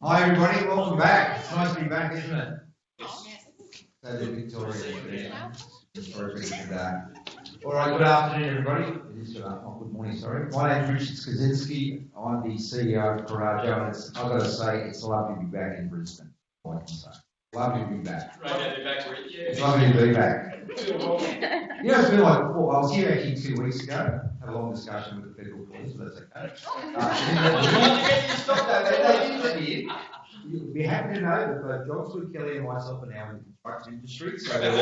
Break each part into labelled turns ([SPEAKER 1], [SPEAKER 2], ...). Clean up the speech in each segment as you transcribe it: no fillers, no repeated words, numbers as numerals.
[SPEAKER 1] Hi everybody, welcome back. It's nice to be back, isn't it? So the Victoria. Sorry for that. All right, good afternoon everybody. It is good afternoon, good morning, sorry. My name is Richard Skaczynski. I'm the CEO of Coraggio, and I've got to say, it's lovely to be back in Brisbane. All I can say. Lovely to be back. It's lovely to be back. You know, it's been like, I was here actually 2 weeks ago, had a long discussion with the federal police, but that's okay. Stop that, they didn't let me in. You'll be happy to know that both John Sweet Kelly and myself are now in the construction industry, so they're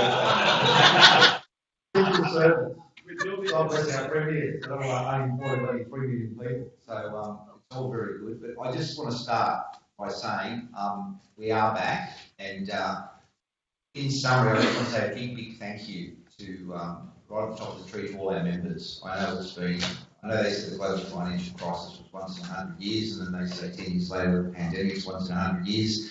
[SPEAKER 1] all God bless our premiers, that are unemployed 3 million people, so it's all very good. But I just want to start by saying we are back, and in summary, I just want to say a big thank you to right at the top of the tree to all our members. I know they said the global financial crisis was once in 100 years, and then they say 10 years later the pandemic's once in 100 years.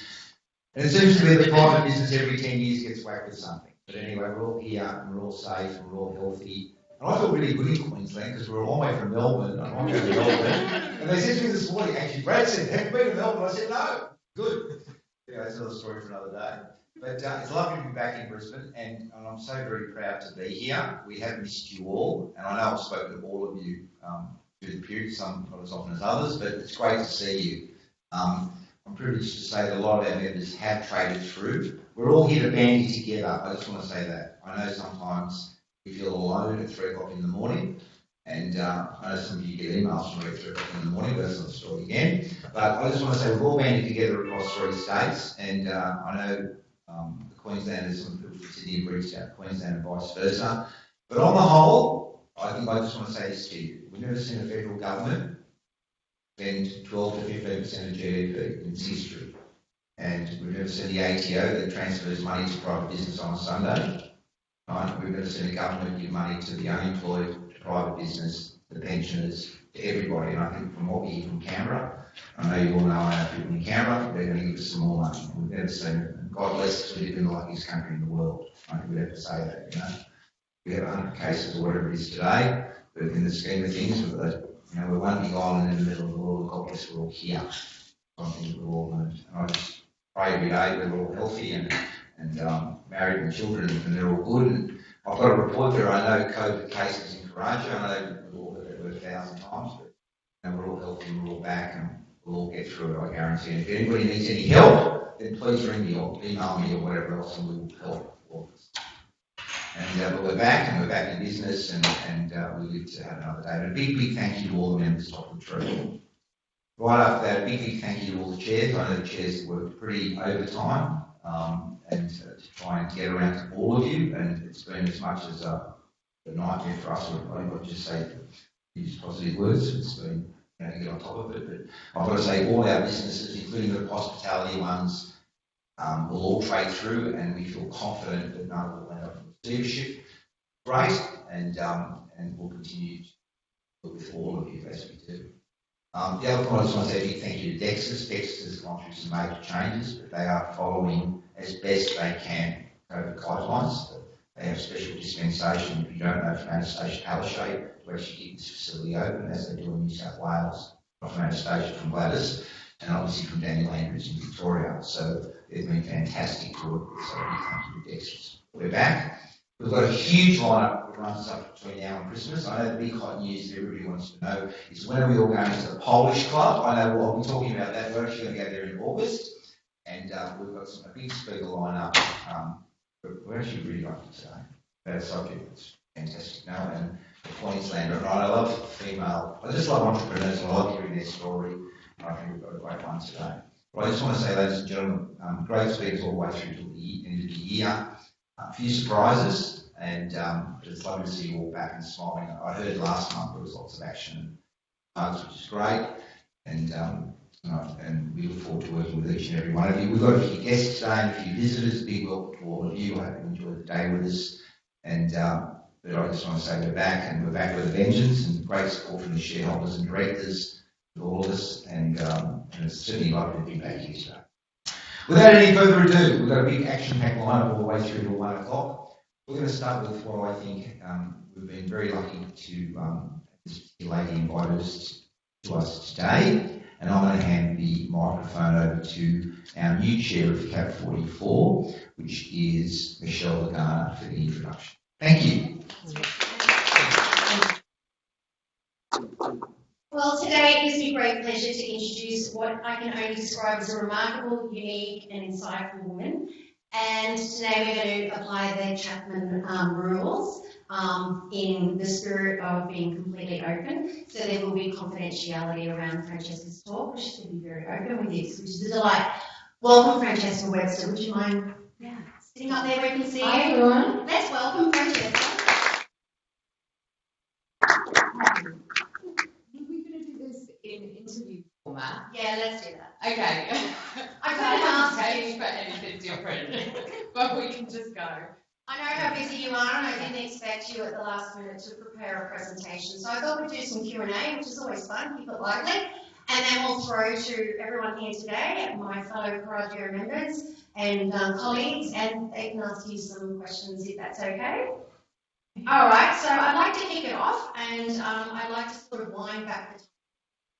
[SPEAKER 1] And it seems to be that private business every 10 years gets whacked with something. But anyway, we're all here, and we're all safe, and we're all healthy. And I feel really good in Queensland because we're all the way from Melbourne. I'm going to Melbourne. And they said to me this morning, actually, Brad said, have you been to Melbourne? I said, no. Good. Yeah, that's another story for another day. But it's lovely to be back in Brisbane, and I'm so very proud to be here. We have missed you all, and I know I've spoken to all of you through the period, some not as often as others, but it's great to see you. I'm privileged to say that a lot of our members have traded through. We're all here to bandy together. I just want to say that. I know sometimes we feel alone at 3 o'clock in the morning, and I know some of you get emails from me at 3 o'clock in the morning, but that's not the story again. But I just want to say we've all banded together across 3 states, and I know the Queenslanders, some people from Sydney have reached out to Queensland and vice versa. But on the whole, I think I just want to say this to you. We've never seen a federal government spend 12 to 15% of GDP in its history. And we've never seen the ATO that transfers money to private business on a Sunday. Right? We've never seen a government give money to the unemployed, to private business, to the pensioners, to everybody. And I think from what we hear from Canberra, I know you all know our people in Canberra, they're going to give us some more money. We've never seen it. And God bless us, we live in the luckiest country in the world. I think we have to say that, you know. We have 100 cases or whatever it is today, but in the scheme of things, we're one big island in the middle of the world. God bless, we're all here. Something that we've all learned. And I just pray every day that we're all healthy and married and children, and they're all good. And I've got a report there. I know COVID cases in Coraggio. I know we've all heard that word 1,000 times, but we're all healthy and we're all back, and we'll all get through it, I guarantee. And if anybody needs any help, then please ring me or email me or whatever else, and we will help all of us. And we're back, and we're back in business, and we live to have another day. But a big thank you to all the members top of the tree. Right after that, a big thank you to all the chairs. I know the chairs worked pretty overtime, and to try and get around to all of you, and it's been as much as a nightmare for us. I've got to just say, use positive words. It's been to get on top of it, but I've got to say all our businesses, including the hospitality ones, will all trade through, and we feel confident that none will end up in receivership. Great, and we'll continue to work with all of you as we do. The other point I just want to say a big thank you to Dexter's. Dexter's gone through some major changes, but they are following as best they can COVID guidelines. They have special dispensation, if you don't know, from Anastasia Palaszczuk to actually keep this facility open, as they do in New South Wales, not from Anastasia, from Gladys, and obviously from Daniel Andrews in Victoria. So they've been fantastic to work with, so a big thank you to Dexter's. We're back. We've got a huge lineup that runs up between now and Christmas. I know the big hot news that everybody wants to know is when are we all going to the Polish Club? I know we'll be talking about that. We're actually going to go there in August, and we've got a big speaker lineup. We're actually really lucky today. That subject is fantastic now, and the Queenslander. And I love female. I just love entrepreneurs, and I love hearing their story. I think we've got a great one today. But I just want to say, ladies and gentlemen, great speakers all the way through to the end of the year. A few surprises, and it's lovely to see you all back and smiling. I heard last month there was lots of action and hugs, which is great, and we look forward to working with each and every one of you. We've got a few guests today and a few visitors. Big welcome to all of you. I hope you enjoy the day with us. And but I just want to say we're back, and we're back with a vengeance, and great support from the shareholders and directors, with all of us, and it's certainly lovely to be back here today. Without any further ado, we've got a big action-packed lineup all the way through to 1 o'clock. We're going to start with what I think we've been very lucky to this lady invited us to us today, and I'm going to hand microphone over to our new chair of CAP 44, which is Michelle Lagana, for the introduction. Thank you.
[SPEAKER 2] Well, today it gives me great pleasure to introduce what I can only describe as a remarkable, unique and insightful woman. And today we're going to apply the Chapman rules in the spirit of being completely open. So there will be confidentiality around Francesca's talk, which is going to be very open with this, which is a delight. Welcome, Francesca Webster. Would you mind sitting up there where we can see you?
[SPEAKER 3] Hi, everyone.
[SPEAKER 2] Let's welcome Francesca.
[SPEAKER 3] In interview format.
[SPEAKER 2] Yeah, let's do that.
[SPEAKER 3] Okay.
[SPEAKER 2] I couldn't ask
[SPEAKER 3] you for anything different, but we can just go.
[SPEAKER 2] I know how busy you are, and I didn't expect you at the last minute to prepare a presentation. So I thought we'd do some Q&A, which is always fun, keep it lively. And then we'll throw to everyone here today, my fellow Coragio members and colleagues, and they can ask you some questions if that's okay. All right, so I'd like to kick it off, and I'd like to sort of wind back the time.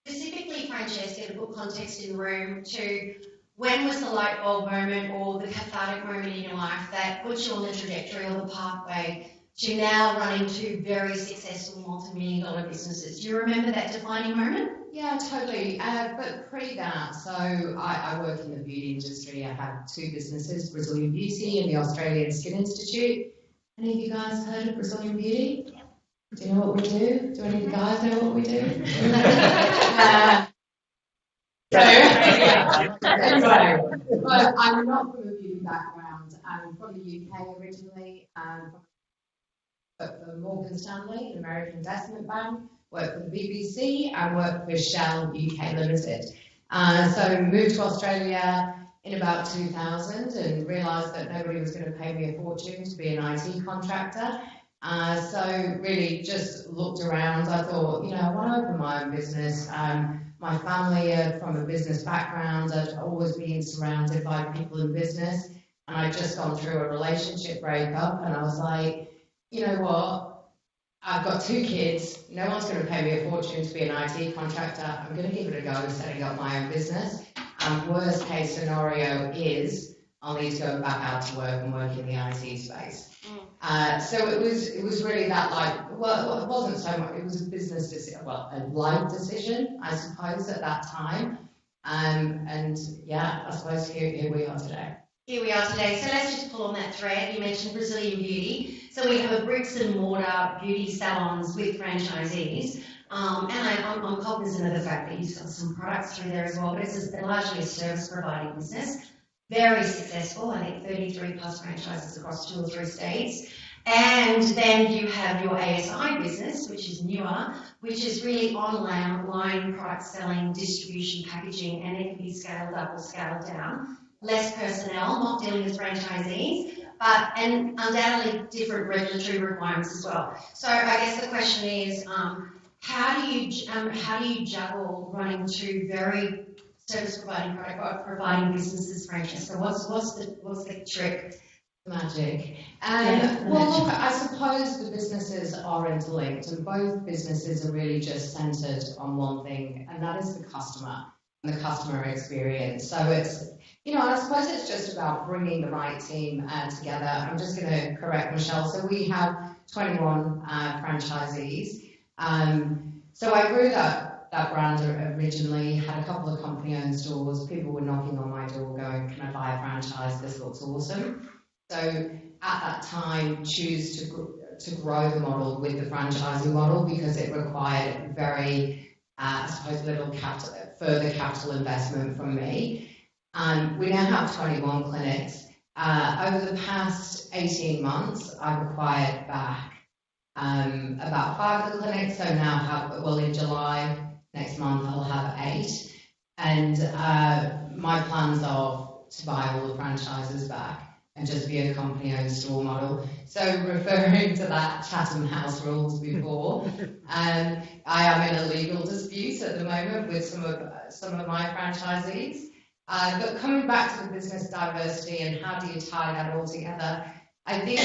[SPEAKER 2] Specifically, Francesca, to put context in the room, to when was the light bulb moment or the cathartic moment in your life that put you on the trajectory or the pathway to now running two very successful multi-million-dollar businesses? Do you remember that defining moment?
[SPEAKER 3] Yeah, totally. But pre that, so I work in the beauty industry. I have two businesses, Brazilian Beauty and the Australian Skin Institute. Any of you guys heard of Brazilian Beauty?
[SPEAKER 2] Yeah.
[SPEAKER 3] Do you know what we do? Do any of you guys know what we do? Anyway, but I'm not from a beauty background. I'm from the UK originally, worked for Morgan Stanley, an American investment bank, worked for the BBC, and worked for Shell UK Limited. So moved to Australia in about 2000 and realised that nobody was going to pay me a fortune to be an IT contractor. So really just looked around. I thought, I want to open my own business. My family are from a business background. I'd always been surrounded by people in business. And I'd just gone through a relationship breakup. And I was like, you know what? I've got two kids. No one's going to pay me a fortune to be an IT contractor. I'm going to give it a go setting up my own business. Worst case scenario is I'll need to go back out to work and work in the IT space. So it was really that it wasn't so much, it was a business decision, a life decision, I suppose, at that time. And yeah, I suppose here we are today.
[SPEAKER 2] Here we are today. So let's just pull on that thread. You mentioned Brazilian Beauty. So we have a bricks and mortar beauty salons with franchisees. And I'm cognizant of the fact that you sell some products through there as well, but it's largely a service providing business. Very successful, I think 33 plus franchises across 2 or 3 states. And then you have your ASI business, which is newer, which is really online product selling, distribution, packaging, and it can be scaled up or scaled down. Less personnel, not dealing with franchisees, and undoubtedly different regulatory requirements as well. So I guess the question is, how do you juggle running two very service providing businesses, Francesca? What's the trick?
[SPEAKER 3] Magic. Well, look, I suppose the businesses are interlinked, and both businesses are really just centered on one thing, and that is the customer and the customer experience. So it's, I suppose it's just about bringing the right team together. I'm just going to correct Michelle. So we have 21 franchisees. So I grew that brand originally, had a couple of company-owned stores. People were knocking on my door going, can I buy a franchise? This looks awesome. So at that time, choose to grow the model with the franchising model because it required very, little further capital investment from me. We now have 21 clinics. Over the past 18 months, I've acquired back about 5 of the clinics. So now in July, next month, I'll have 8. And my plans are to buy all the franchises back and just be a company-owned store model. So referring to that Chatham House rules before, I am in a legal dispute at the moment with some of my franchisees. But coming back to the business diversity and how do you tie that all together, I think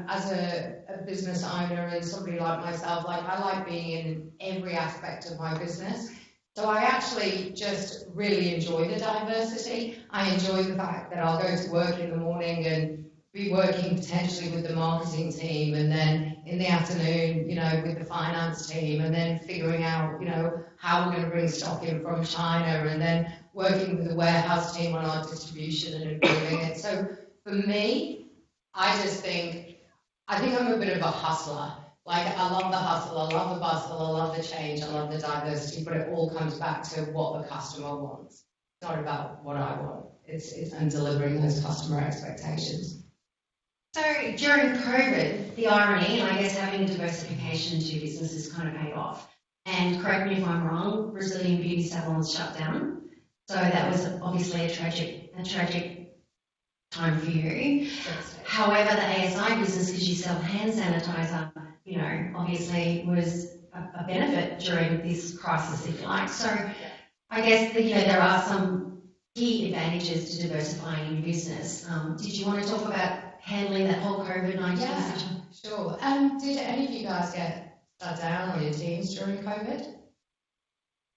[SPEAKER 3] as a business owner and somebody like myself, I like being in every aspect of my business. So I actually just really enjoy the diversity. I enjoy the fact that I'll go to work in the morning and be working potentially with the marketing team, and then in the afternoon, with the finance team, and then figuring out, how we're going to bring stock in from China, and then working with the warehouse team on our distribution and improving it. So for me, I think I'm a bit of a hustler. Like, I love the hustle, I love the bustle, I love the change, I love the diversity, but it all comes back to what the customer wants. It's not about what I want. It's and delivering those customer expectations.
[SPEAKER 2] So during COVID, the irony, and I guess having diversification to businesses kind of paid off. And correct me if I'm wrong, Brazilian beauty salons shut down. So that was obviously a tragic time for you. However, the ASI business, because you sell hand sanitizer, obviously was a benefit during this crisis, if you like. So I guess there are some key advantages to diversifying your business. Did you want to talk about handling that whole COVID-19 situation?
[SPEAKER 3] Sure. Did any of you guys get shut down on your teams during COVID?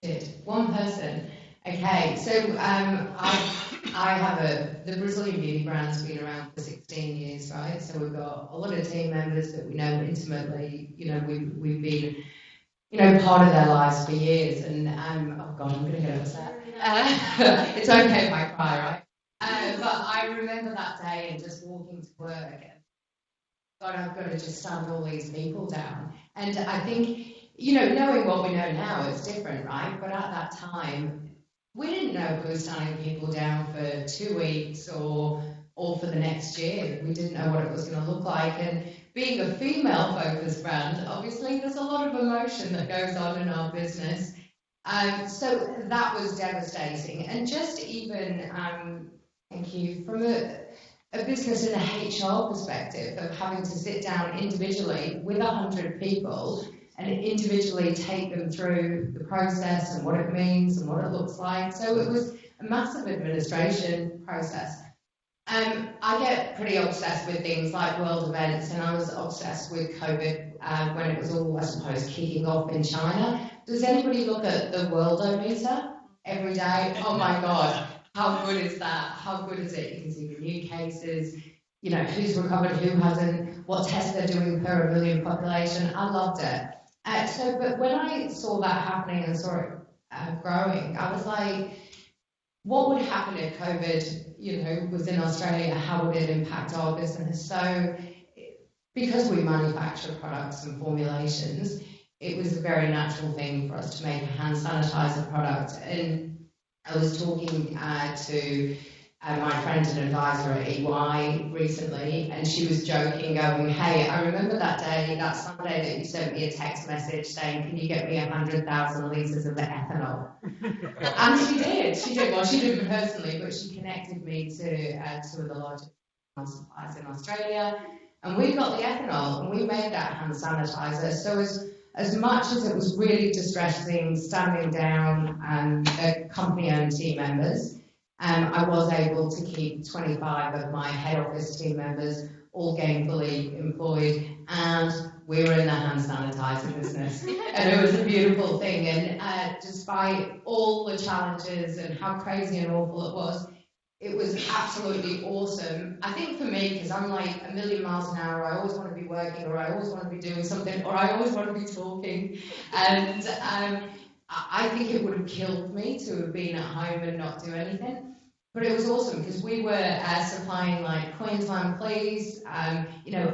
[SPEAKER 3] Did. One person. Okay, so I have the Brazilian beauty brand's been around for 16 years, right? So we've got a lot of team members that we know intimately. We've been, part of their lives for years. And oh God, I'm going to get upset. It's okay if I cry, right? But I remember that day and just walking to work. God, I've got to just stand all these people down. And I think, knowing what we know now, it's different, right? But at that time, we didn't know if we were standing people down for 2 weeks or for the next year. We didn't know what it was going to look like. And being a female-focused brand, obviously there's a lot of emotion that goes on in our business. So that was devastating. And just even, thank you, from a business in a HR perspective of having to sit down individually with 100 people and individually take them through the process and what it means and what it looks like. So it was a massive administration process. I get pretty obsessed with things like world events, and I was obsessed with COVID when it was all, I suppose, kicking off in China. Does anybody look at the Worldometer every day? Oh my God, how good is that? How good is it? You can see the new cases, who's recovered, who hasn't, what tests they're doing per 1 million population. I loved it. But when I saw that happening and saw it growing, I was like, what would happen if COVID, was in Australia? How would it impact our business? So because we manufacture products and formulations, it was a very natural thing for us to make a hand sanitizer product. And I was talking to my friend and advisor at EY recently, and she was joking, going, hey, I remember that day, that Sunday that you sent me a text message saying, can you get me 100,000 litres of ethanol? And she did. Well, she didn't personally, but she connected me to two of the largest suppliers in Australia, and we got the ethanol, and we made that hand sanitizer. So as much as it was really distressing standing down the company-owned team members, I was able to keep 25 of my head office team members all gainfully employed, and we were in the hand sanitizer business. And it was a beautiful thing. And despite all the challenges and how crazy and awful it was absolutely awesome. I think for me, because I'm like a million miles an hour, I always want to be working, or I always want to be doing something, or I always want to be talking. And I think it would have killed me to have been at home and not do anything. But it was awesome because we were supplying like Queensland Please,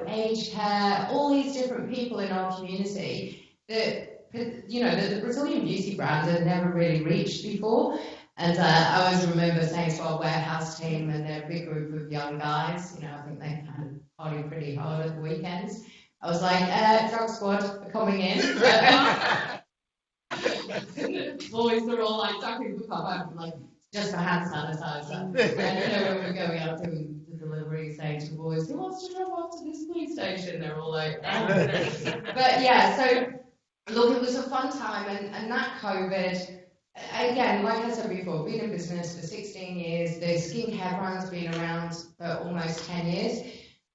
[SPEAKER 3] aged care, all these different people in our community that, that the Brazilian beauty brand had never really reached before. And I always remember saying to our warehouse team and their big group of young guys, I think they kind of party pretty hard at the weekends. I was like, drug squad are coming in. The boys are all like ducking the pop out, like, just for hand sanitizer. And when we're going out doing the delivery, saying to the boys, who wants to drive off to this police station? They're all like, oh. But yeah, so look, it was a fun time, and that COVID, again, like I said before, been in business for 16 years, the skincare brand's been around for almost 10 years.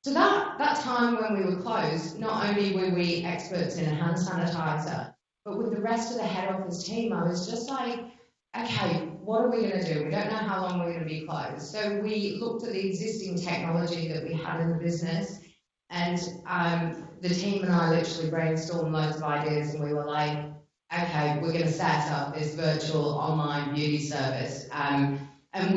[SPEAKER 3] So that time when we were closed, not only were we experts in a hand sanitizer, But with the rest of the head office team, I was just like, okay, what are we going to do? We don't know how long we're going to be closed. So we looked at the existing technology that we had in the business, and the team and I literally brainstormed loads of ideas, and we were like, okay, we're going to set up this virtual online beauty service. And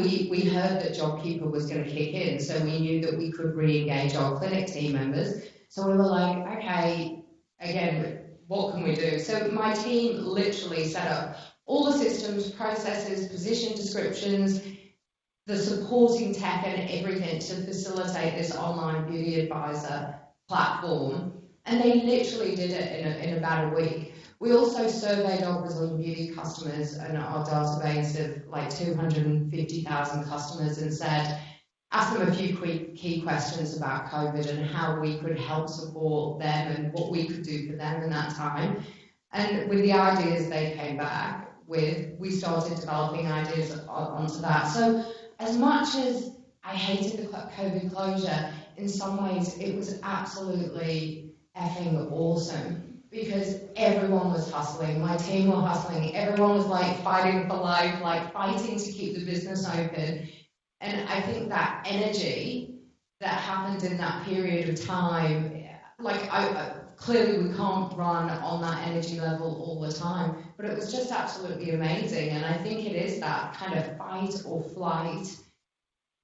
[SPEAKER 3] we heard that JobKeeper was going to kick in, so we knew that we could re-engage our clinic team members. So we were like, okay, again, what can we do? So my team literally set up all the systems, processes, position descriptions, the supporting tech and everything to facilitate this online beauty advisor platform. And they literally did it in about a week. We also surveyed our Brisbane beauty customers and our database of like 250,000 customers and said, asked them a few key questions about COVID and how we could help support them and what we could do for them in that time. And with the ideas they came back with, we started developing ideas onto that. So as much as I hated the COVID closure, in some ways it was absolutely effing awesome. Because everyone was hustling, my team were hustling, everyone was like fighting for life, like fighting to keep the business open. And I think that energy that happened in that period of time, like clearly we can't run on that energy level all the time, but it was just absolutely amazing. And I think it is that kind of fight or flight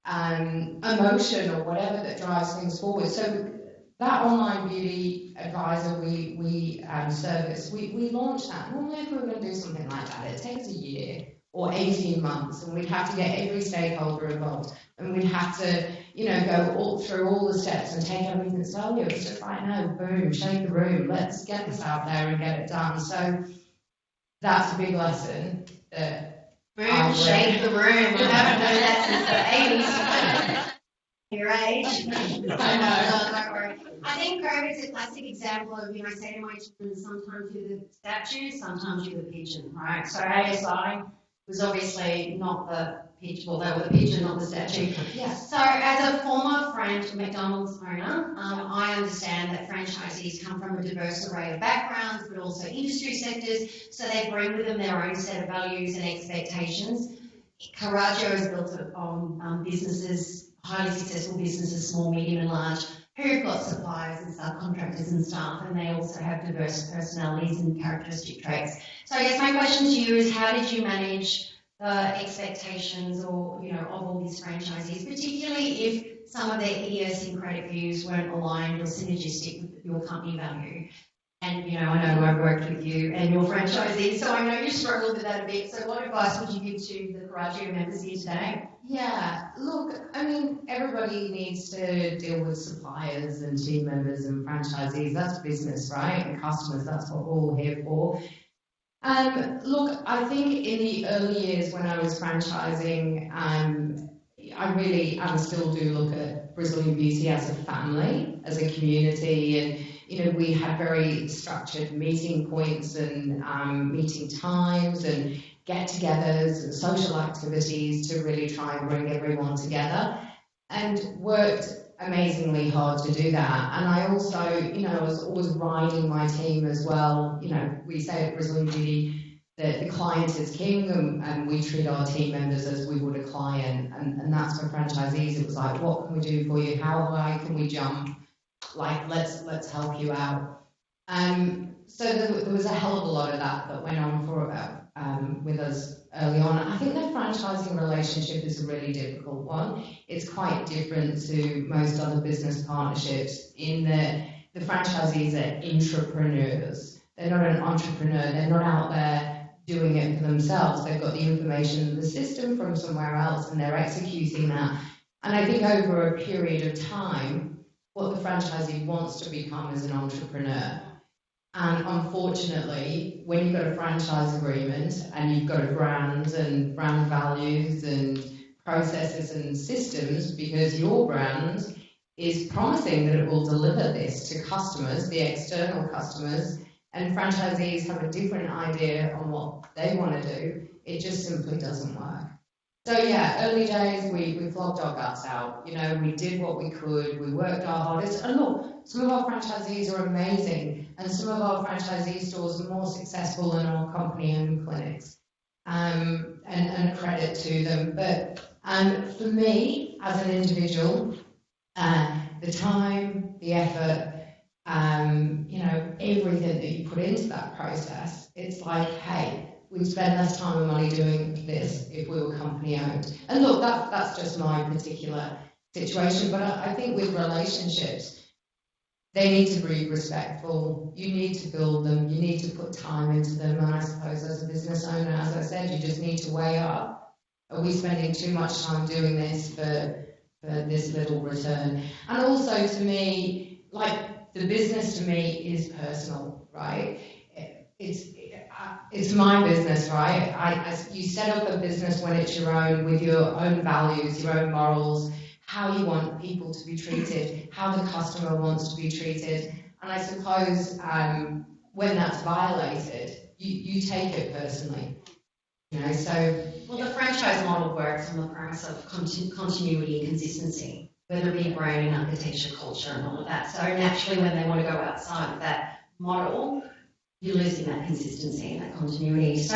[SPEAKER 3] emotion or whatever that drives things forward. So that online beauty advisor we service, we launched that. Normally if we were going to do something like that, it takes a year or 18 months, and we'd have to get every stakeholder involved, and we'd have to, go through all the steps and take everything slowly. It was just like, no, boom, shake the room, let's get this out there and get it done. So that's a big lesson that
[SPEAKER 2] boom, shake the room. We haven't done that since the 80s. Your age. I know. No, don't worry. I think COVID's a classic example of, I say to my children, sometimes you're the statue, sometimes you're the pigeon, right? So ASI was obviously not the pigeon, well, they were the pigeon, not the statue.
[SPEAKER 3] Yes.
[SPEAKER 2] So as a former McDonald's owner, I understand that franchisees come from a diverse array of backgrounds, but also industry sectors, so they bring with them their own set of values and expectations. Coraggio is built on businesses, highly successful businesses, small, medium and large, who've got suppliers and subcontractors and staff, and they also have diverse personalities and characteristic traits. So I guess my question to you is, how did you manage the expectations or, of all these franchisees, particularly if some of their idiosyncratic views weren't aligned or synergistic with your company value? And, I know I've worked with you and your franchisees, so I know you struggled with that a bit. So what advice would you give to the Coraggio members here today?
[SPEAKER 3] Yeah, look, everybody needs to deal with suppliers and team members and franchisees. That's business, right? And customers, that's what we're all here for. Look, I think in the early years when I was franchising, I really still do look at Brisbane Beauty as a family, as a community, and we had very structured meeting points and meeting times and get-togethers and social activities to really try and bring everyone together, and worked amazingly hard to do that. And I also, was always riding my team as well. We say at Brisbane Beauty that the client is king, and we treat our team members as we would a client. And that's for franchisees. It was like, what can we do for you? How high can we jump? Like, let's help you out. So there was a hell of a lot of that went on for with us early on. I think the franchising relationship is a really difficult one. It's quite different to most other business partnerships in that the franchisees are intrapreneurs. They're not an entrepreneur. They're not out there doing it for themselves. They've got the information in the system from somewhere else and they're executing that. And I think over a period of time, what the franchisee wants to become is an entrepreneur. And unfortunately, when you've got a franchise agreement and you've got a brand and brand values and processes and systems, because your brand is promising that it will deliver this to customers, the external customers, and franchisees have a different idea on what they want to do, it just simply doesn't work. So yeah, early days we flogged our guts out. You know, we did what we could. We worked our hardest. And look, some of our franchisees are amazing, and some of our franchisee stores are more successful than our company-owned clinics. And a credit to them. But for me, as an individual, the time, the effort, you know, everything that you put into that process, it's like, hey, we'd spend less time and money doing this if we were company owned. And look, that's just my particular situation, but I think with relationships, they need to be respectful. You need to build them. You need to put time into them. And I suppose as a business owner, as I said, you just need to weigh up. Are we spending too much time doing this for this little return? And also to me, like the business to me is personal, right? It's my business, right? You set up a business when it's your own, with your own values, your own morals, how you want people to be treated, how the customer wants to be treated. And I suppose when that's violated, you take it personally. You know, so...
[SPEAKER 2] Well, the franchise model works on the premise of continuity and consistency, whether it be branding, architecture, culture, and all of that. So naturally, when they want to go outside of that model, you're losing that consistency and that continuity. So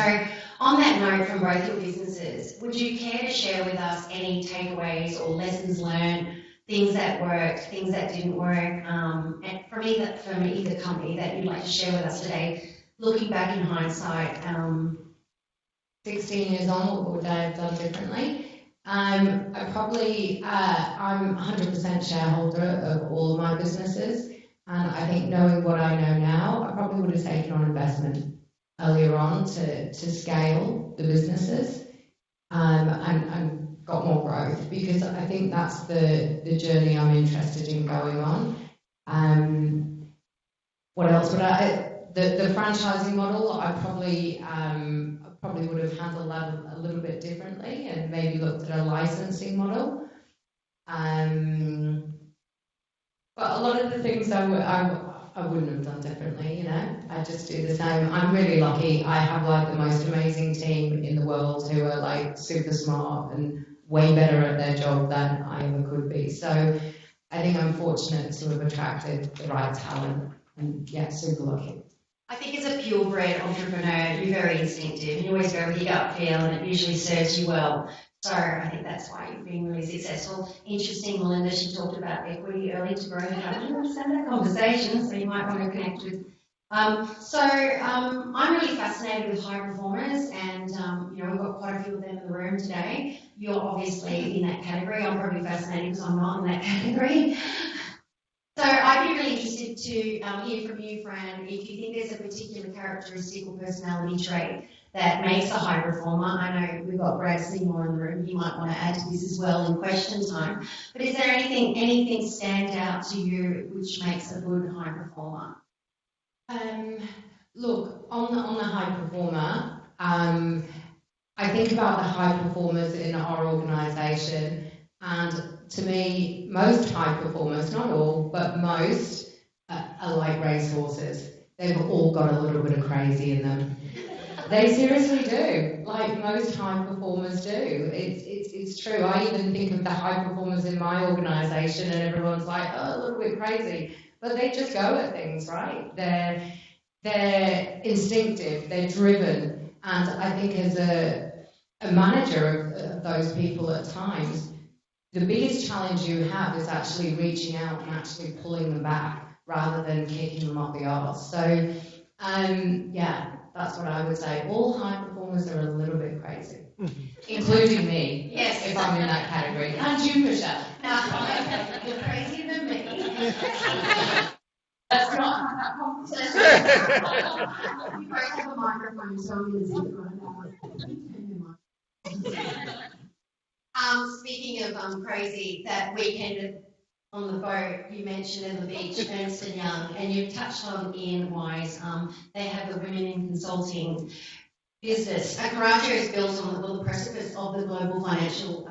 [SPEAKER 2] on that note, from both your businesses, would you care to share with us any takeaways or lessons learned, things that worked, things that didn't work, and from either company that you'd like to share with us today, looking back in hindsight,
[SPEAKER 3] 16 years on, what would I have done differently? I'm 100% shareholder of all of my businesses. And I think knowing what I know now, I probably would have taken on investment earlier on to scale the businesses and got more growth, because I think that's the journey I'm interested in going on. What else would the franchising model, I probably would have handled that a little bit differently and maybe looked at a licensing model. But a lot of the things I wouldn't have done differently, you know. I just do the same. I'm really lucky. I have like the most amazing team in the world who are like super smart and way better at their job than I ever could be. So I think I'm fortunate to have attracted the right talent, and yeah, super lucky.
[SPEAKER 2] I think as a purebred entrepreneur, you're very instinctive and you always go with your gut feel, and it usually serves you well. So I think that's why you've been really successful. Interesting, Melinda, she talked about equity early to grow the company. Let's have that conversation, so you might want to connect with. I'm really fascinated with high performers, and you know, we've got quite a few of them in the room today. You're obviously in that category. I'm probably fascinated because I'm not in that category. So I'd be really interested to hear from you, Fran, if you think there's a particular characteristic or personality trait that makes a high performer. I know we've got Brad Seymour in the room. He might want to add to this as well in question time. But is there anything stand out to you which makes a good high performer?
[SPEAKER 3] Look, on the high performer, I think about the high performers in our organisation, and to me, most high performers, not all, but most, are like racehorses. They've all got a little bit of crazy in them. They seriously do, like most high performers do. It's true. I even think of the high performers in my organisation, and everyone's like, oh, a little bit crazy, but they just go at things, right? They're instinctive, they're driven, and I think as a manager of those people at times, the biggest challenge you have is actually reaching out and actually pulling them back rather than kicking them up the arse. So, yeah, that's what I would say. All high performers are a little bit crazy, including me,
[SPEAKER 2] yes,
[SPEAKER 3] if I'm in that category. And you, Michelle.
[SPEAKER 2] You're crazier than me.
[SPEAKER 3] That's not how that conversation.
[SPEAKER 2] You both have a microphone, so I'm going to zip it right now. Speaking of crazy, that weekend on the boat, you mentioned in the beach, Ernst & Young, and you've touched on Ian Wise. They have the Women in Consulting business. Coraggio is built on the precipice of the global financial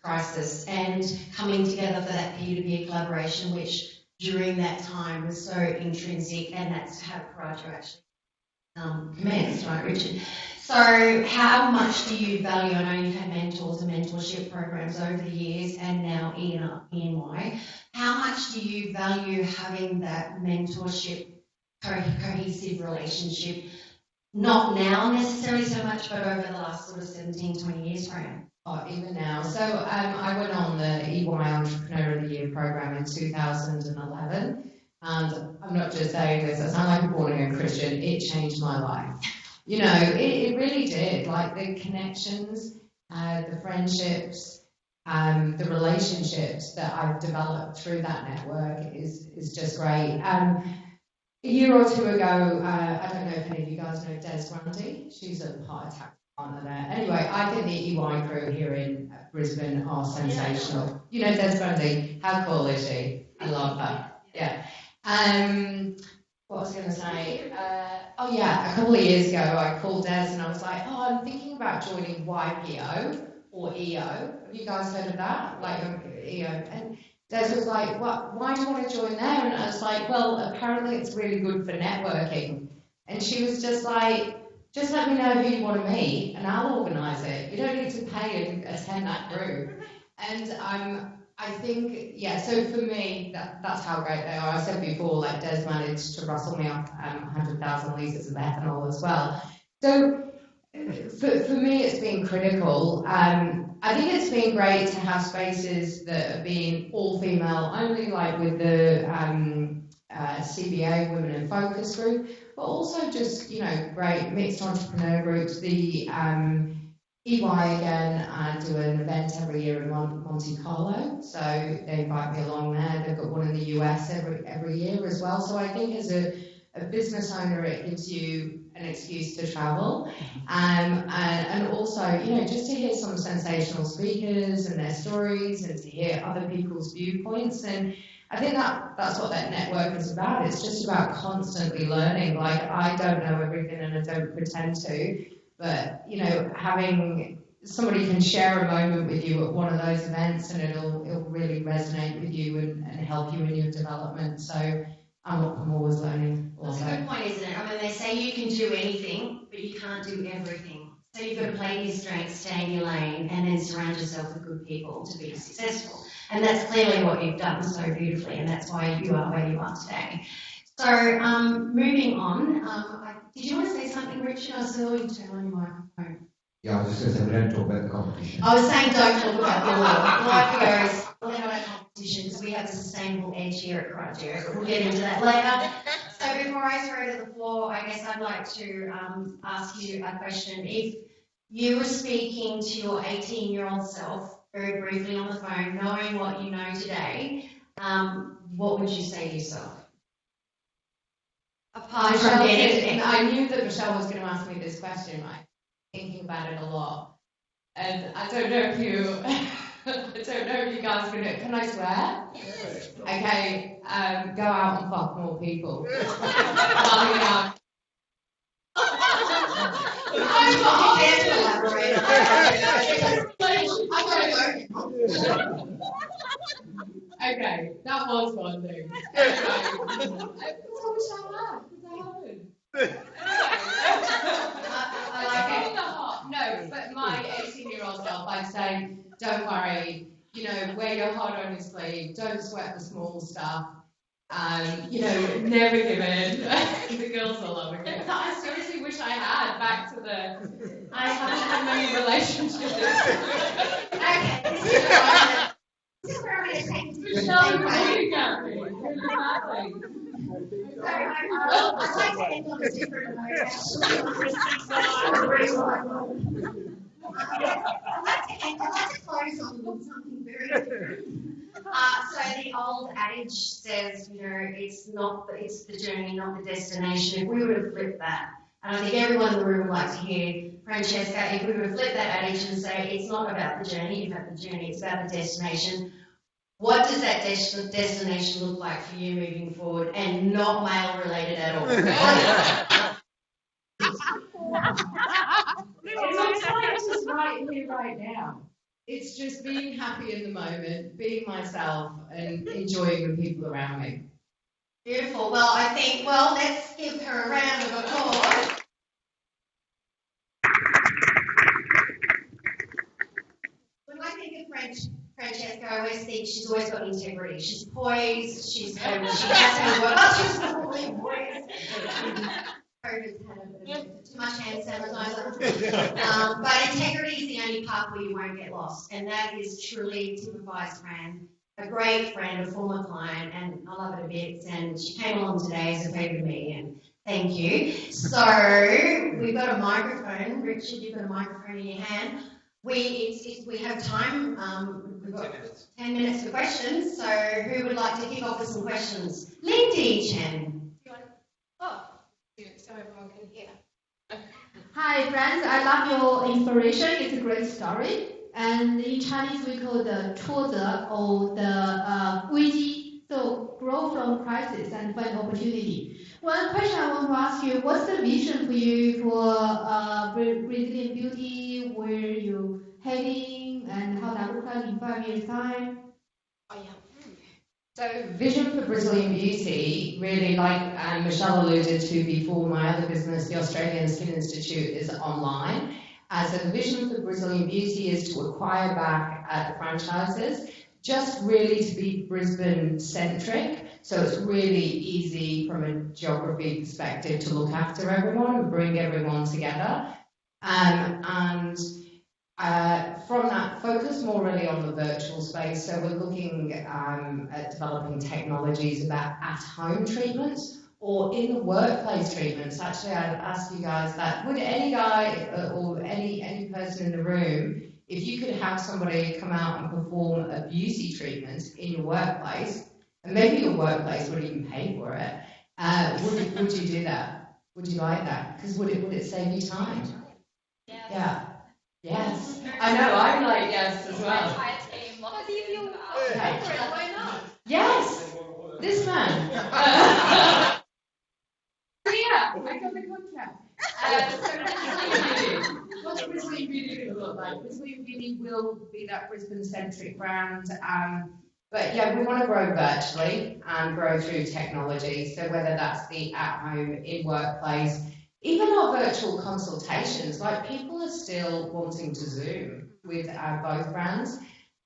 [SPEAKER 2] crisis and coming together for that peer-to-peer collaboration, which during that time was so intrinsic, and that's how Coraggio actually commenced, right, Richard? So how much do you value, I know you've had mentors and programs over the years and now EY. How much do you value having that mentorship, cohesive relationship? Not now necessarily so much, but over the last sort of 17, 20 years, Fran.
[SPEAKER 3] Oh, even now. So I went on the EY Entrepreneur of the Year program in 2011. And I'm not just saying this, I sound like a born-again Christian. It changed my life. You know, it really did. Like the connections, the friendships, the relationships that I've developed through that network is just great. A year or two ago, I don't know if any of you guys know Des Grundy. She's a heart attack partner there. Anyway, I think the EY crew here in Brisbane are sensational. You know Des Grundy? How cool is she? I love her. Yeah. What was I going to say? A couple of years ago, I called Des and I was like, I'm thinking about joining YPO or EO. Have you guys heard of that? Like EO. And Des was like, why do you want to join there? And I was like, well, apparently it's really good for networking. And she was just like, just let me know who you want to meet and I'll organise it. You don't need to pay and attend that group. And I think, so for me, that's how great they are. I said before, like Des managed to rustle me up 100,000 litres of ethanol as well. So for me, it's been critical. I think it's been great to have spaces that are being all female only, like with the CBA Women in Focus group, but also just, great mixed entrepreneur groups. The EY again do an event every year in Monte Carlo, so they invite me along there. They've got one in the US every year as well. So I think as a business owner, it gives you an excuse to travel, and also just to hear some sensational speakers and their stories, and to hear other people's viewpoints. And I think that's what that network is about. It's just about constantly learning. Like, I don't know everything and I don't pretend to. But, having somebody can share a moment with you at one of those events and it'll really resonate with you and help you in your development. So I'm always learning.
[SPEAKER 2] That's a good point, isn't it? I mean, they say you can do anything, but you can't do everything. So you've got to play your strengths, stay in your lane, and then surround yourself with good people to be successful. And that's clearly what you've done so beautifully, and that's why you are where you are today. So, moving on, did you want to say something, Richard? I saw you turn on your microphone.
[SPEAKER 1] Yeah, I was just going to say, we don't talk about the competition.
[SPEAKER 2] I was saying don't talk about your YPOs. We'll have our competition because we have a sustainable edge here at Criteria, but we'll get into that later. So before I throw to the floor, I guess I'd like to ask you a question. If you were speaking to your 18-year-old self very briefly on the phone, knowing what you know today, what would you say to yourself? Apart from anything.
[SPEAKER 3] I knew that Michelle was going to ask me this question. I'm thinking about it a lot. And I don't know if you guys are going to, can I swear? Okay, go out and fuck more people. Okay, that was one thing. I like it. No, but my 18-year-old self, I'd say, don't worry, wear your heart on your sleeve, don't sweat the small stuff, never give in. The girls are loving it. I seriously wish I had back to I haven't had many relationships.
[SPEAKER 2] Okay, this is where I'm going to take you. I'd like to end on a different note, actually. I'd like to close on something very different. So the old adage says, it's the journey, not the destination. If we were to flip that, and I think everyone in the room would like to hear, Francesca, if we were to flip that adage and say it's not about the journey, it's about the destination. What does that destination look like for you moving forward, and not male related at all?
[SPEAKER 3] It looks like just right here, right now. It's just being happy in the moment, being myself, and enjoying the people around me.
[SPEAKER 2] Beautiful. Well, I think, let's give her a round of applause. When I think of Francesca, I always think she's always got integrity. She's poised, she has her work. She's probably poised. COVID's had a bit of too much hand sanitizer. But integrity is the only path where you won't get lost. And that is truly typifies Fran, a great friend, a former client, and I love her to bits. And she came along today as a favour to me, and thank you. So we've got a microphone. Richard, you've got a microphone in your hand. We have time. We've got 10 minutes for questions. So who would like to kick off with some questions? Lindy Chen.
[SPEAKER 4] So everyone can hear.
[SPEAKER 5] Hi friends, I love your inspiration. It's a great story. And in Chinese we call the 挫折 or the 危机. So grow from crisis and find opportunity. One question I want to ask you: what's the vision for you for Brazilian beauty? Where you heading, and how that look like in 5 years' time?
[SPEAKER 4] Oh yeah.
[SPEAKER 3] So vision for Brazilian beauty, really, like Michelle alluded to before, my other business, the Australian Skin Institute, is online. So the vision for Brazilian beauty is to acquire back the franchises, just really to be Brisbane centric. So it's really easy from a geography perspective to look after everyone and bring everyone together. From that, focus more really on the virtual space. So we're looking at developing technologies about at-home treatments or in the workplace treatments. Actually, I'd ask you guys that. Would any guy or any person in the room, if you could have somebody come out and perform a beauty treatment in your workplace, and maybe your workplace would even pay for it, would you do that? Would you like that? Because would it save you time? Yeah. Yes. I know, I'm like yes as well. Okay.
[SPEAKER 4] Why not?
[SPEAKER 3] Yes. This man.
[SPEAKER 5] Yeah, I got the contract. What's Brisbane Beauty going to look like? Brisbane Beauty will be that Brisbane-centric brand.
[SPEAKER 3] But yeah, we want to grow virtually and grow through technology. So whether that's the at-home, in-workplace, even our virtual consultations, like people are still wanting to Zoom with both brands.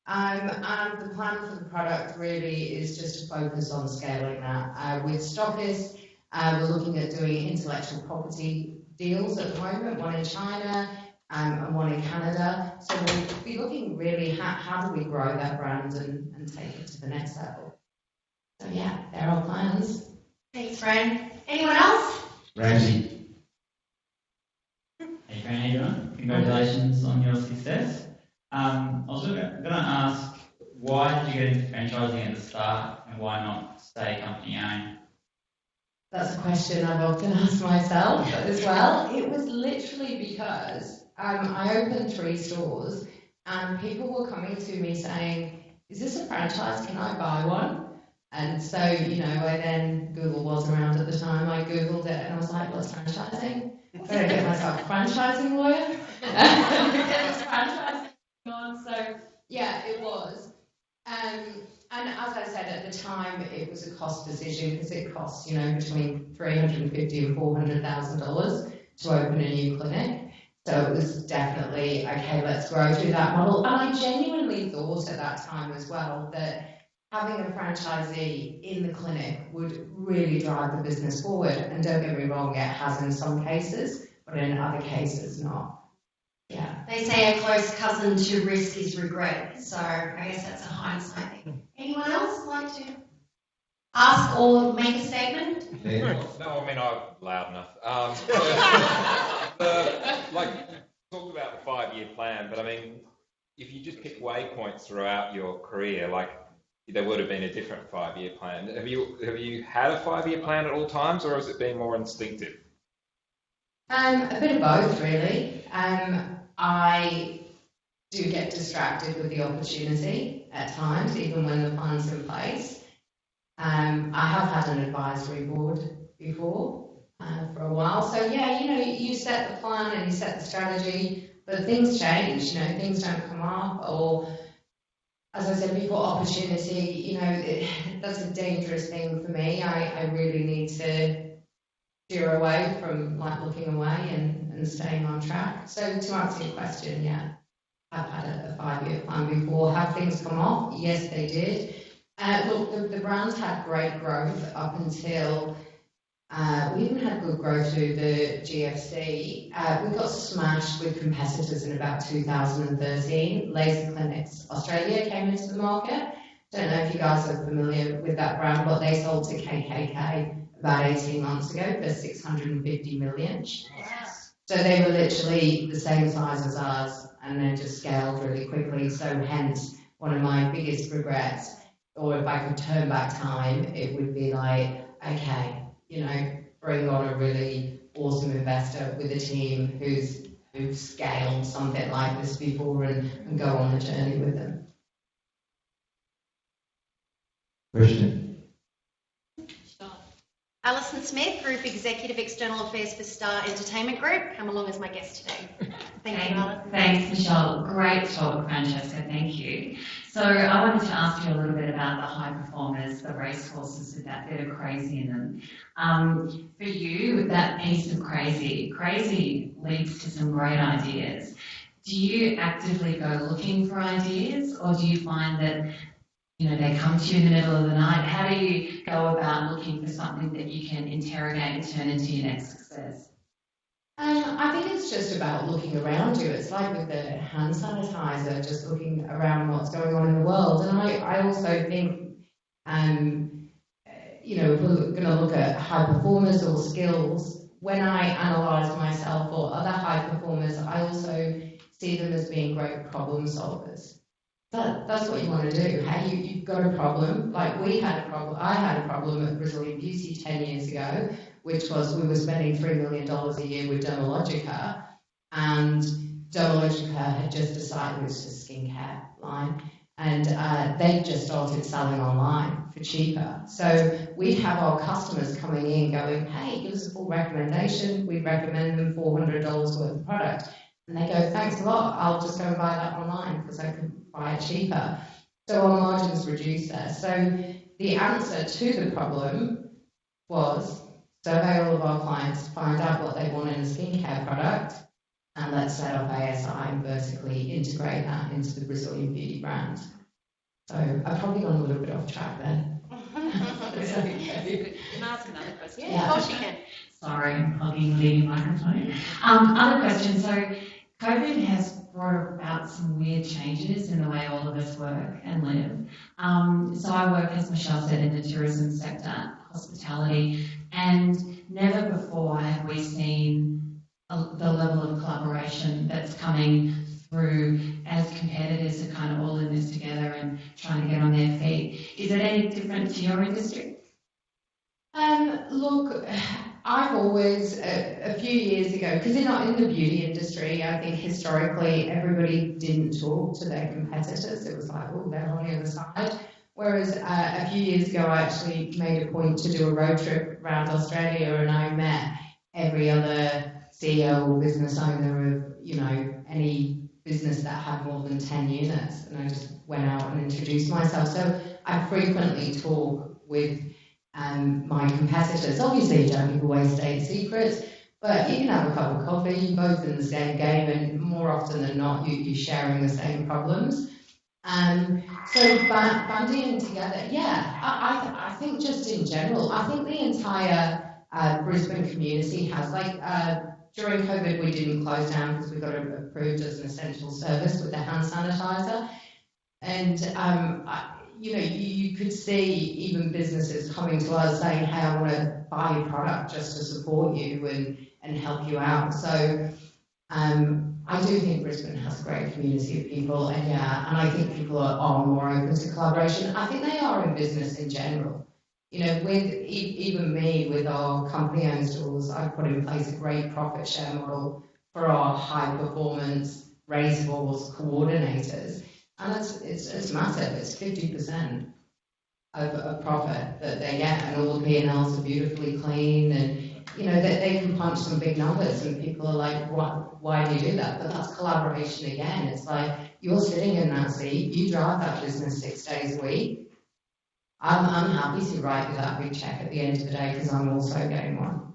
[SPEAKER 3] And the plan for the product really is just to focus on scaling that. With stockists, we're looking at doing intellectual property deals at the moment, one in China and one in Canada. So we'll be looking really how do we grow that brand and take it to the next level. So yeah, there are plans.
[SPEAKER 2] Thanks, Fran. Anyone else?
[SPEAKER 1] Ramsey.
[SPEAKER 6] Hey Fran, how you doing? Congratulations on your success. I was going to ask, why did you get into franchising at the start and why not stay company owned?
[SPEAKER 3] That's a question I've often asked myself as well. It was literally because I opened 3 stores and people were coming to me saying, is this a franchise? Can I buy one? And so, I then, Google was around at the time, I Googled it and I was like, what's franchising? Better get myself a franchising lawyer. It's franchising on. So, yeah, it was. And as I said at the time, it was a cost decision because it costs, between $350,000 and $400,000 to open a new clinic. So it was definitely, okay, let's grow through that model. And I genuinely thought at that time as well that having a franchisee in the clinic would really drive the business forward. And don't get me wrong, it has in some cases, but in other cases not. Yeah.
[SPEAKER 2] They say a close cousin to risk is regret. So I guess that's a hindsight thing. Anyone else like to ask or make a statement?
[SPEAKER 7] No, I mean, I'm loud enough. Talk about the 5-year plan, but I mean, if you just pick waypoints throughout your career, there would have been a different 5-year plan. Have you had a 5-year plan at all times, or has it been more instinctive?
[SPEAKER 3] A bit of both, really. I do get distracted with the opportunity at times, even when the plan's in place. I have had an advisory board before for a while. So yeah, you set the plan and you set the strategy, but things change, things don't come up, or as I said before, opportunity, that's a dangerous thing for me. I really need to steer away from looking away and staying on track. So to answer your question, yeah. have had a 5-year plan before. Have things come off? Yes, they did. Look, the brands had great growth up until we even had good growth through the GFC. We got smashed with competitors in about 2013. Laser Clinics Australia came into the market. Don't know if you guys are familiar with that brand, but they sold to KKK about 18 months ago for 650 million. So they were literally the same size as us and then just scaled really quickly. So hence, one of my biggest regrets, or if I could turn back time, it would be like, okay, you know, bring on a really awesome investor with a team who's scaled something like this before and go on the journey with them.
[SPEAKER 1] Question.
[SPEAKER 2] Alison Smith, Group Executive External Affairs for Star Entertainment Group, come along as my guest today. Thank you, Alison.
[SPEAKER 8] Thanks, Michelle. Great talk, Francesca. Thank you. So I wanted to ask you a little bit about the high performers, the racehorses with that bit of crazy in them. For you, that piece of crazy leads to some great ideas. Do you actively go looking for ideas, or do you find that they come to you in the middle of the night? How do you go about looking for something that you can interrogate and turn into your next success?
[SPEAKER 3] I think it's just about looking around you. It's like with the hand sanitizer, just looking around what's going on in the world. And I also think, if we're going to look at high performers or skills, when I analyse myself or other high performers, I also see them as being great problem solvers. That's what you want to do. Hey, you've got a problem. Like I had a problem at Brazilian Beauty 10 years ago, which was we were spending $3 million a year with Dermalogica, and Dermalogica had just decided it was a skincare line, and they just started selling online for cheaper. So we'd have our customers coming in going, hey, give us a full recommendation. We'd recommend them $400 worth of product. And they go, thanks a lot, I'll just go and buy that online because I can buy it cheaper. So our margins reduce there. So the answer to the problem was survey all of our clients, find out what they want in a skincare product, and let's set up ASI and vertically integrate that into the Brazilian beauty brand. So I've probably gone a little bit off track then.
[SPEAKER 2] That's okay. Can I ask another question?
[SPEAKER 3] Yeah.
[SPEAKER 2] Of course you can.
[SPEAKER 8] Sorry, I'm plugging the microphone. Other question. So COVID has brought about some weird changes in the way all of us work and live. So I work, as Michelle said, in the tourism sector, hospitality, and never before have we seen the level of collaboration that's coming through as competitors are kind of all in this together and trying to get on their feet. Is it any different to your industry?
[SPEAKER 3] Look, I've always, a few years ago, because you're not in the beauty industry, I think historically everybody didn't talk to their competitors. It was like, oh, they're on the other side. Whereas a few years ago, I actually made a point to do a road trip around Australia, and I met every other CEO or business owner of, any business that had more than 10 units. And I just went out and introduced myself. So I frequently talk with my competitors. Obviously, you don't give away state secrets, but you can have a cup of coffee, you're both in the same game, and more often than not, you're sharing the same problems. So banding together, I think just in general, I think the entire Brisbane community has, during COVID, we didn't close down because we got approved as an essential service with the hand sanitizer. And, you could see even businesses coming to us saying, hey, I want to buy your product just to support you and help you out. So I do think Brisbane has a great community of people, and I think people are more open to collaboration. I think they are in business in general. With even me, with our company-owned stores, I've put in place a great profit share model for our high-performance racehorse coordinators. And it's massive. It's 50% of profit that they get, and all the P&Ls are beautifully clean, and they can punch some big numbers, and people are like, why do you do that? But that's collaboration again. It's like you're sitting in that seat, you drive that business 6 days a week. I'm happy to write you that big check at the end of the day because I'm also getting one.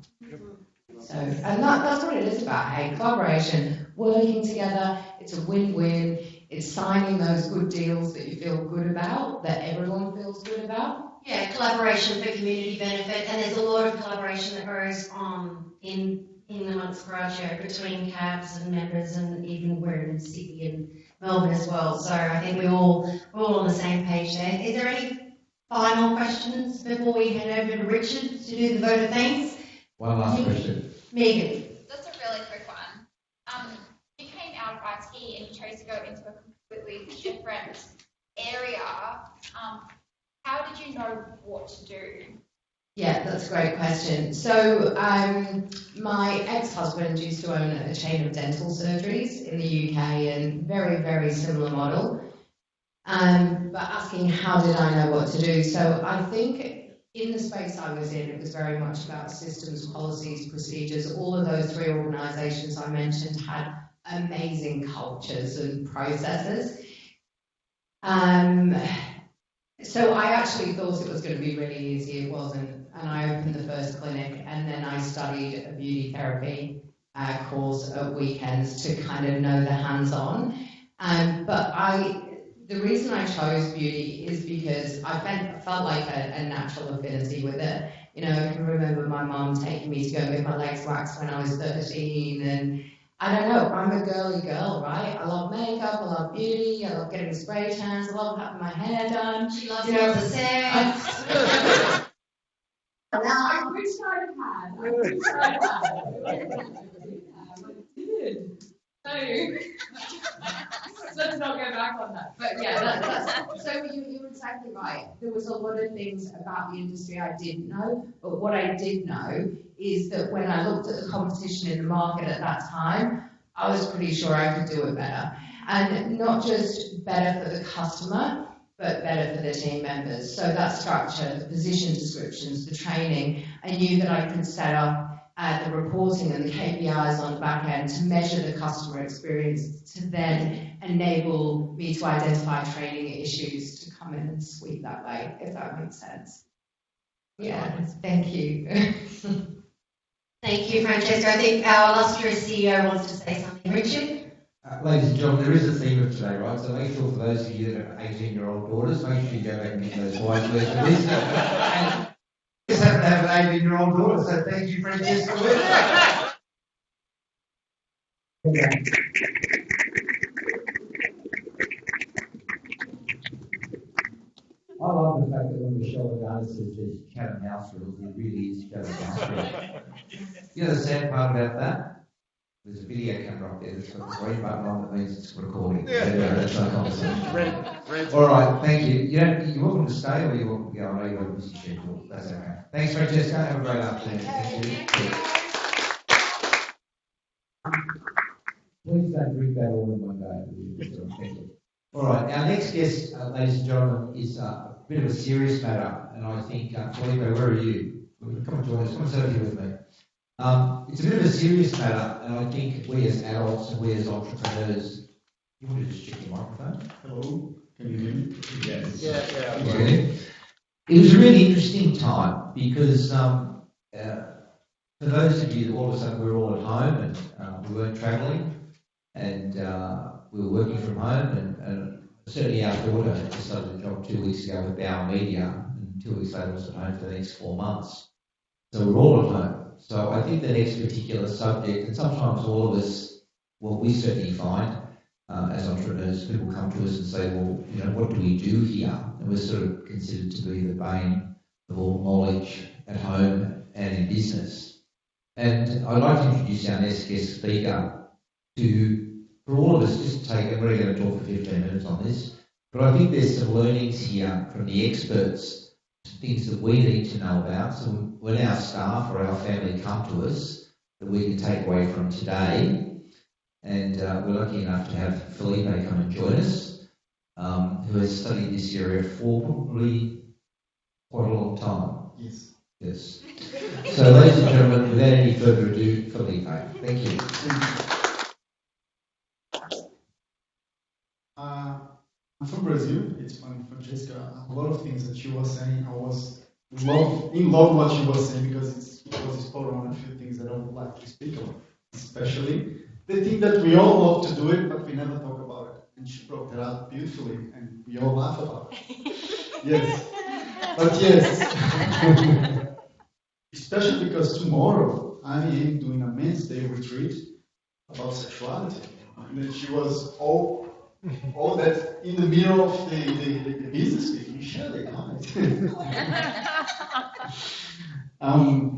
[SPEAKER 3] So, and that's what it is about. Hey, collaboration. working together. It's a win-win. It's signing those good deals that you feel good about, that everyone feels good about.
[SPEAKER 2] Yeah, collaboration for community benefit, and there's a lot of collaboration that goes on in amongst Project between cabs and members, and even we're in Sydney and Melbourne as well. So I think we're all on the same page there. Is there any final questions before we hand over to Richard to do the vote of thanks?
[SPEAKER 1] One last question.
[SPEAKER 2] Megan.
[SPEAKER 4] Just a really quick one. You came out of IT and you chose to go into a completely different area. How did you know what to do?
[SPEAKER 3] Yeah, that's a great question. So my ex-husband used to own a chain of dental surgeries in the UK, and very, very similar model. But asking how did I know what to do? So I think in the space I was in, it was very much about systems, policies, procedures. All of those three organisations I mentioned had amazing cultures and processes. So I actually thought it was going to be really easy. It wasn't. And I opened the first clinic, and then I studied a beauty therapy course at weekends to kind of know the hands-on. The reason I chose beauty is because I felt like a natural affinity with it. You know, I can remember my mum taking me to go and get my legs waxed when I was 13, and I don't know, I'm a girly girl, right? I love makeup, I love beauty, I love getting spray tans, I love having my hair done.
[SPEAKER 2] She loves the sex.
[SPEAKER 3] Now, I wish I did. So, let's not go back on that. But yeah, so you're exactly right. There was a lot of things about the industry I didn't know, but what I did know is that when I looked at the competition in the market at that time, I was pretty sure I could do it better. And not just better for the customer, but better for the team members. So that structure, the position descriptions, the training, I knew that I could set up the reporting and the KPIs on the back end to measure the customer experience, to then enable me to identify training issues to come in and sweep that way, if that makes sense. Yeah, thank you.
[SPEAKER 2] Thank you, Francesca. I think our illustrious CEO wants to say something. Richard?
[SPEAKER 1] Ladies and gentlemen, there is a theme of today, right? So make sure for those of you that have 18-year-old daughters, make sure you go back and get those wise words for this. And just happen to have an 18-year-old daughter, so thank you, Francesca. I love the fact that when Michelle Lagarde says there's cat and mouse rules, it really is cat and mouse rules. You know the sad part about that? There's a video camera up there that's got the green button on that means it's recording. That's no conversation. Red. All right, thank you. You're welcome to stay or you're welcome to go. I know you've got a busy schedule. That's okay. Thanks, Francesca. Have a great afternoon. Thank you. Please don't drink that all in one day. Thank you. All right, our next guest, ladies and gentlemen, is a bit of a serious matter, and I think, Felipe, where are you? Come and join us. Come and sit here with me. It's a bit of a serious matter, and I think we as adults and we as entrepreneurs, you want to just check your microphone?
[SPEAKER 9] Hello, can you hear me? Yes. Yeah.
[SPEAKER 1] Okay. It was a really interesting time because for those of you that all of a sudden we were all at home and we weren't travelling and we were working from home and certainly our daughter just started a job 2 weeks ago with Bauer Media and 2 weeks later was at home for the next 4 months. So we're all at home. So I think the next particular subject, and sometimes all of us, what we certainly find as entrepreneurs, people come to us and say, well, you know, what do we do here? And we're sort of considered to be the bane of all knowledge at home and in business. And I'd like to introduce our next guest speaker for all of us, just take, and we're going to talk for 15 minutes on this, but I think there's some learnings here from the experts, things that we need to know about. So when our staff or our family come to us, that we can take away from today. And we're lucky enough to have Felipe come and join us, who has studied this area for probably quite a long time. Yes. So ladies and gentlemen, without any further ado, Felipe. Thank you.
[SPEAKER 9] I'm from Brazil. It's funny, Francesca. A lot of things that she was saying, I was in love what she was saying because it was spot on a few things that I would like to speak on, especially they think that we all love to do it, but we never talk about it. And she brought that out beautifully, and we all laugh about it. Yes. But yes. Especially because tomorrow I am doing a men's day retreat about sexuality. And then she was all that in the middle of the business people. Michelle,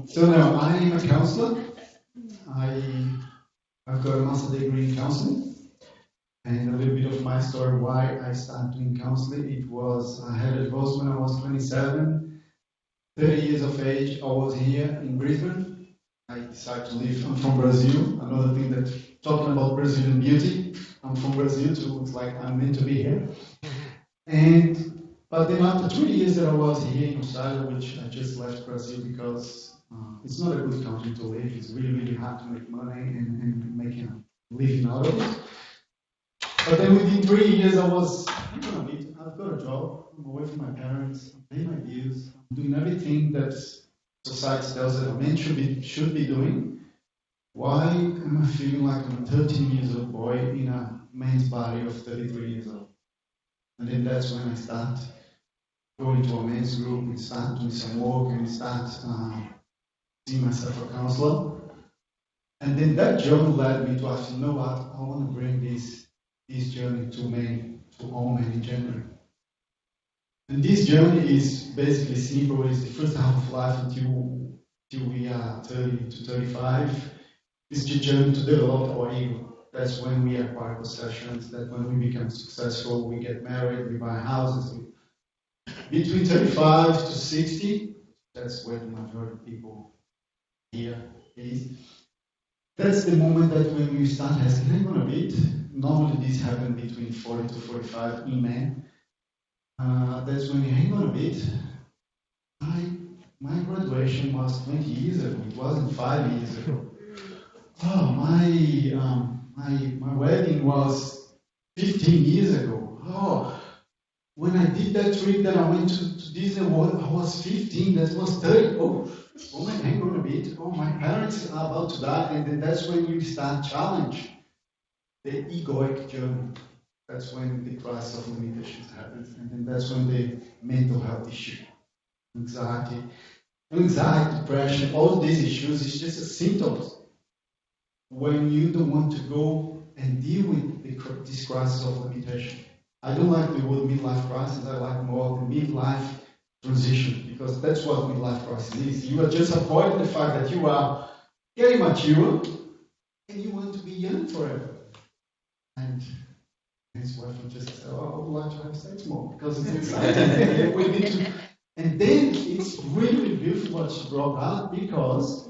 [SPEAKER 9] so now I am a counselor. I've got a master's degree in counseling. And a little bit of my story why I started doing counseling. It was, I had a divorce when I was 27, 30 years of age. I was here in Brisbane. I decided to leave. I'm from Brazil. Another thing that, talking about Brazilian beauty, I'm from Brazil too. It's like I'm meant to be here. But then after 3 years that I was here in Australia, which I just left Brazil because it's not a good country to live. It's really, really hard to make money and make a living out of it. But then within 3 years, I've got a job, I'm away from my parents, I'm paying my bills, I'm doing everything that society tells that a man should be doing. Why am I feeling like I'm a 13 years old boy in a man's body of 33 years old? And then that's when I start going to a men's group and start doing some work and start seeing myself a counselor. And then that journey led me to ask, you know what, I want to bring this journey to men, to all men in general. And this journey is basically simple. It's the first half of life until we are 30 to 35. It's the journey to develop our ego. That's when we acquire possessions, that's when we become successful, we get married, we buy houses. Between 35 to 60, that's where the majority of people here is. That's the moment that when we start asking, hang on a bit. Normally this happens between 40 to 45 in men. That's when you hang on a bit. My graduation was 20 years ago. It wasn't 5 years ago. Oh, my wedding was 15 years ago. Oh, when I did that trip that I went to Disney World, I was 15. That was 30. Oh man, hang on a bit. Oh, my parents are about to die, and then that's when you start challenge the egoic journey. That's when the crisis of limitations happens, and then that's when the mental health issue, anxiety, depression, all these issues is just a symptoms. When you don't want to go and deal with this crisis of limitation. I don't like the word midlife crisis. I like more the midlife transition, because that's what midlife crisis is. You are just avoiding the fact that you are getting mature and you want to be young forever. And his wife would just say, oh, I would like to have sex more because it's exciting. We need to. And then it's really beautiful what she brought out, because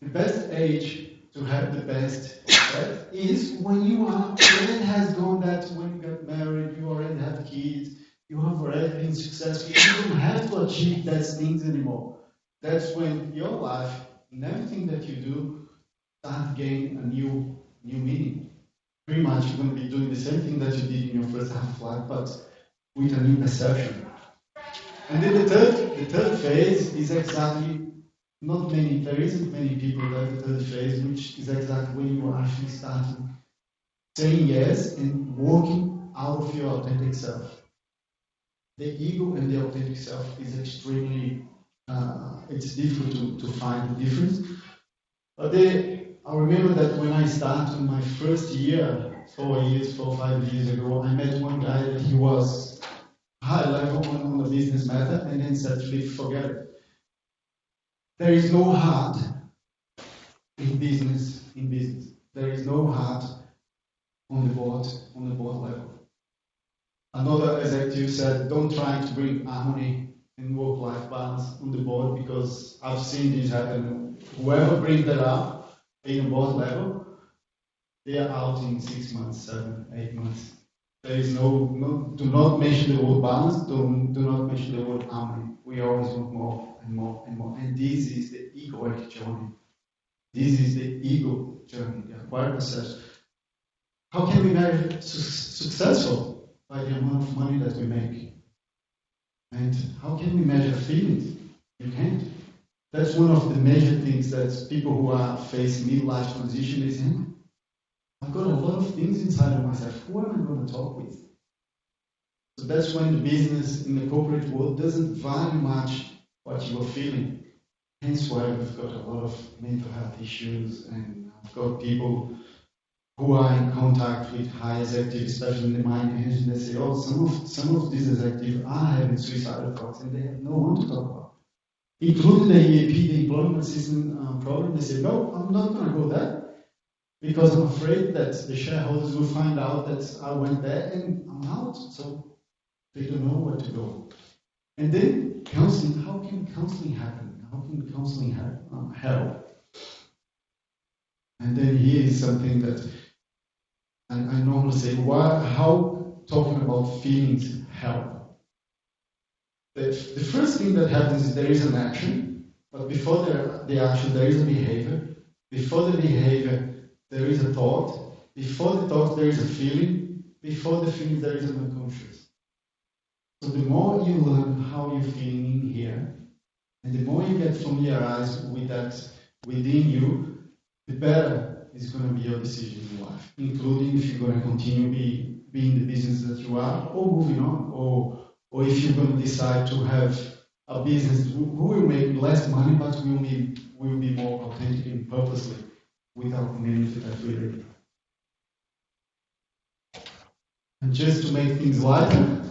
[SPEAKER 9] the best age to have the best sex is when you already has gone that, when you get married, you already have kids, you have already been successful, you don't have to achieve those things anymore. That's when your life and everything that you do start gaining a new meaning. Pretty much you're going to be doing the same thing that you did in your first half of life, but with a new perception. And then the third phase is exactly, there isn't many people that the third phase, which is exactly when you are actually starting saying yes and working out of your authentic self. The ego and the authentic self is extremely, it's difficult to find the difference. But I remember that when I started my first year, 4 or 5 years ago, I met one guy that he was high level on the business method, and then said, forget it. There is no heart in business. There is no heart on the board level. Another executive said, don't try to bring harmony and work-life balance on the board, because I've seen this happen. Whoever brings that up in a board level, they are out in 6 months, 7, 8 months. There is do not mention the word balance, do not mention the word harmony. We always want more and more and more. And this is the egoic journey. This is the ego journey, the acquired perception. How can we measure successful? By the amount of money that we make. And how can we measure feelings? You can't. That's one of the major things that people who are facing midlife transition is in. I've got a lot of things inside of myself. Who am I going to talk with? So that's when the business in the corporate world doesn't value much what you are feeling. Hence why we've got a lot of mental health issues, and I've got people who are in contact with high executives, especially in the mining industry. They say, oh, some of these executives are having suicidal thoughts, and they have no one to talk about. Including the EAP, the employment system problem. They say, no, I'm not going to go there because I'm afraid that the shareholders will find out that I went there and I'm out. So they don't know where to go. And then counseling. How can counseling happen? How can counseling help? And then here is something that I normally say, how talking about feelings help? The first thing that happens is there is an action, but before the action there is a behavior. Before the behavior there is a thought. Before the thought there is a feeling. Before the feeling there is an unconscious. So the more you learn how you're feeling in here, and the more you get familiarized with that within you, the better is going to be your decision in life, including if you're going to continue being the business that you are, or moving on, or if you're going to decide to have a business who will make less money, but will be more authentic and purposely with our community that we live in. And just to make things lighter,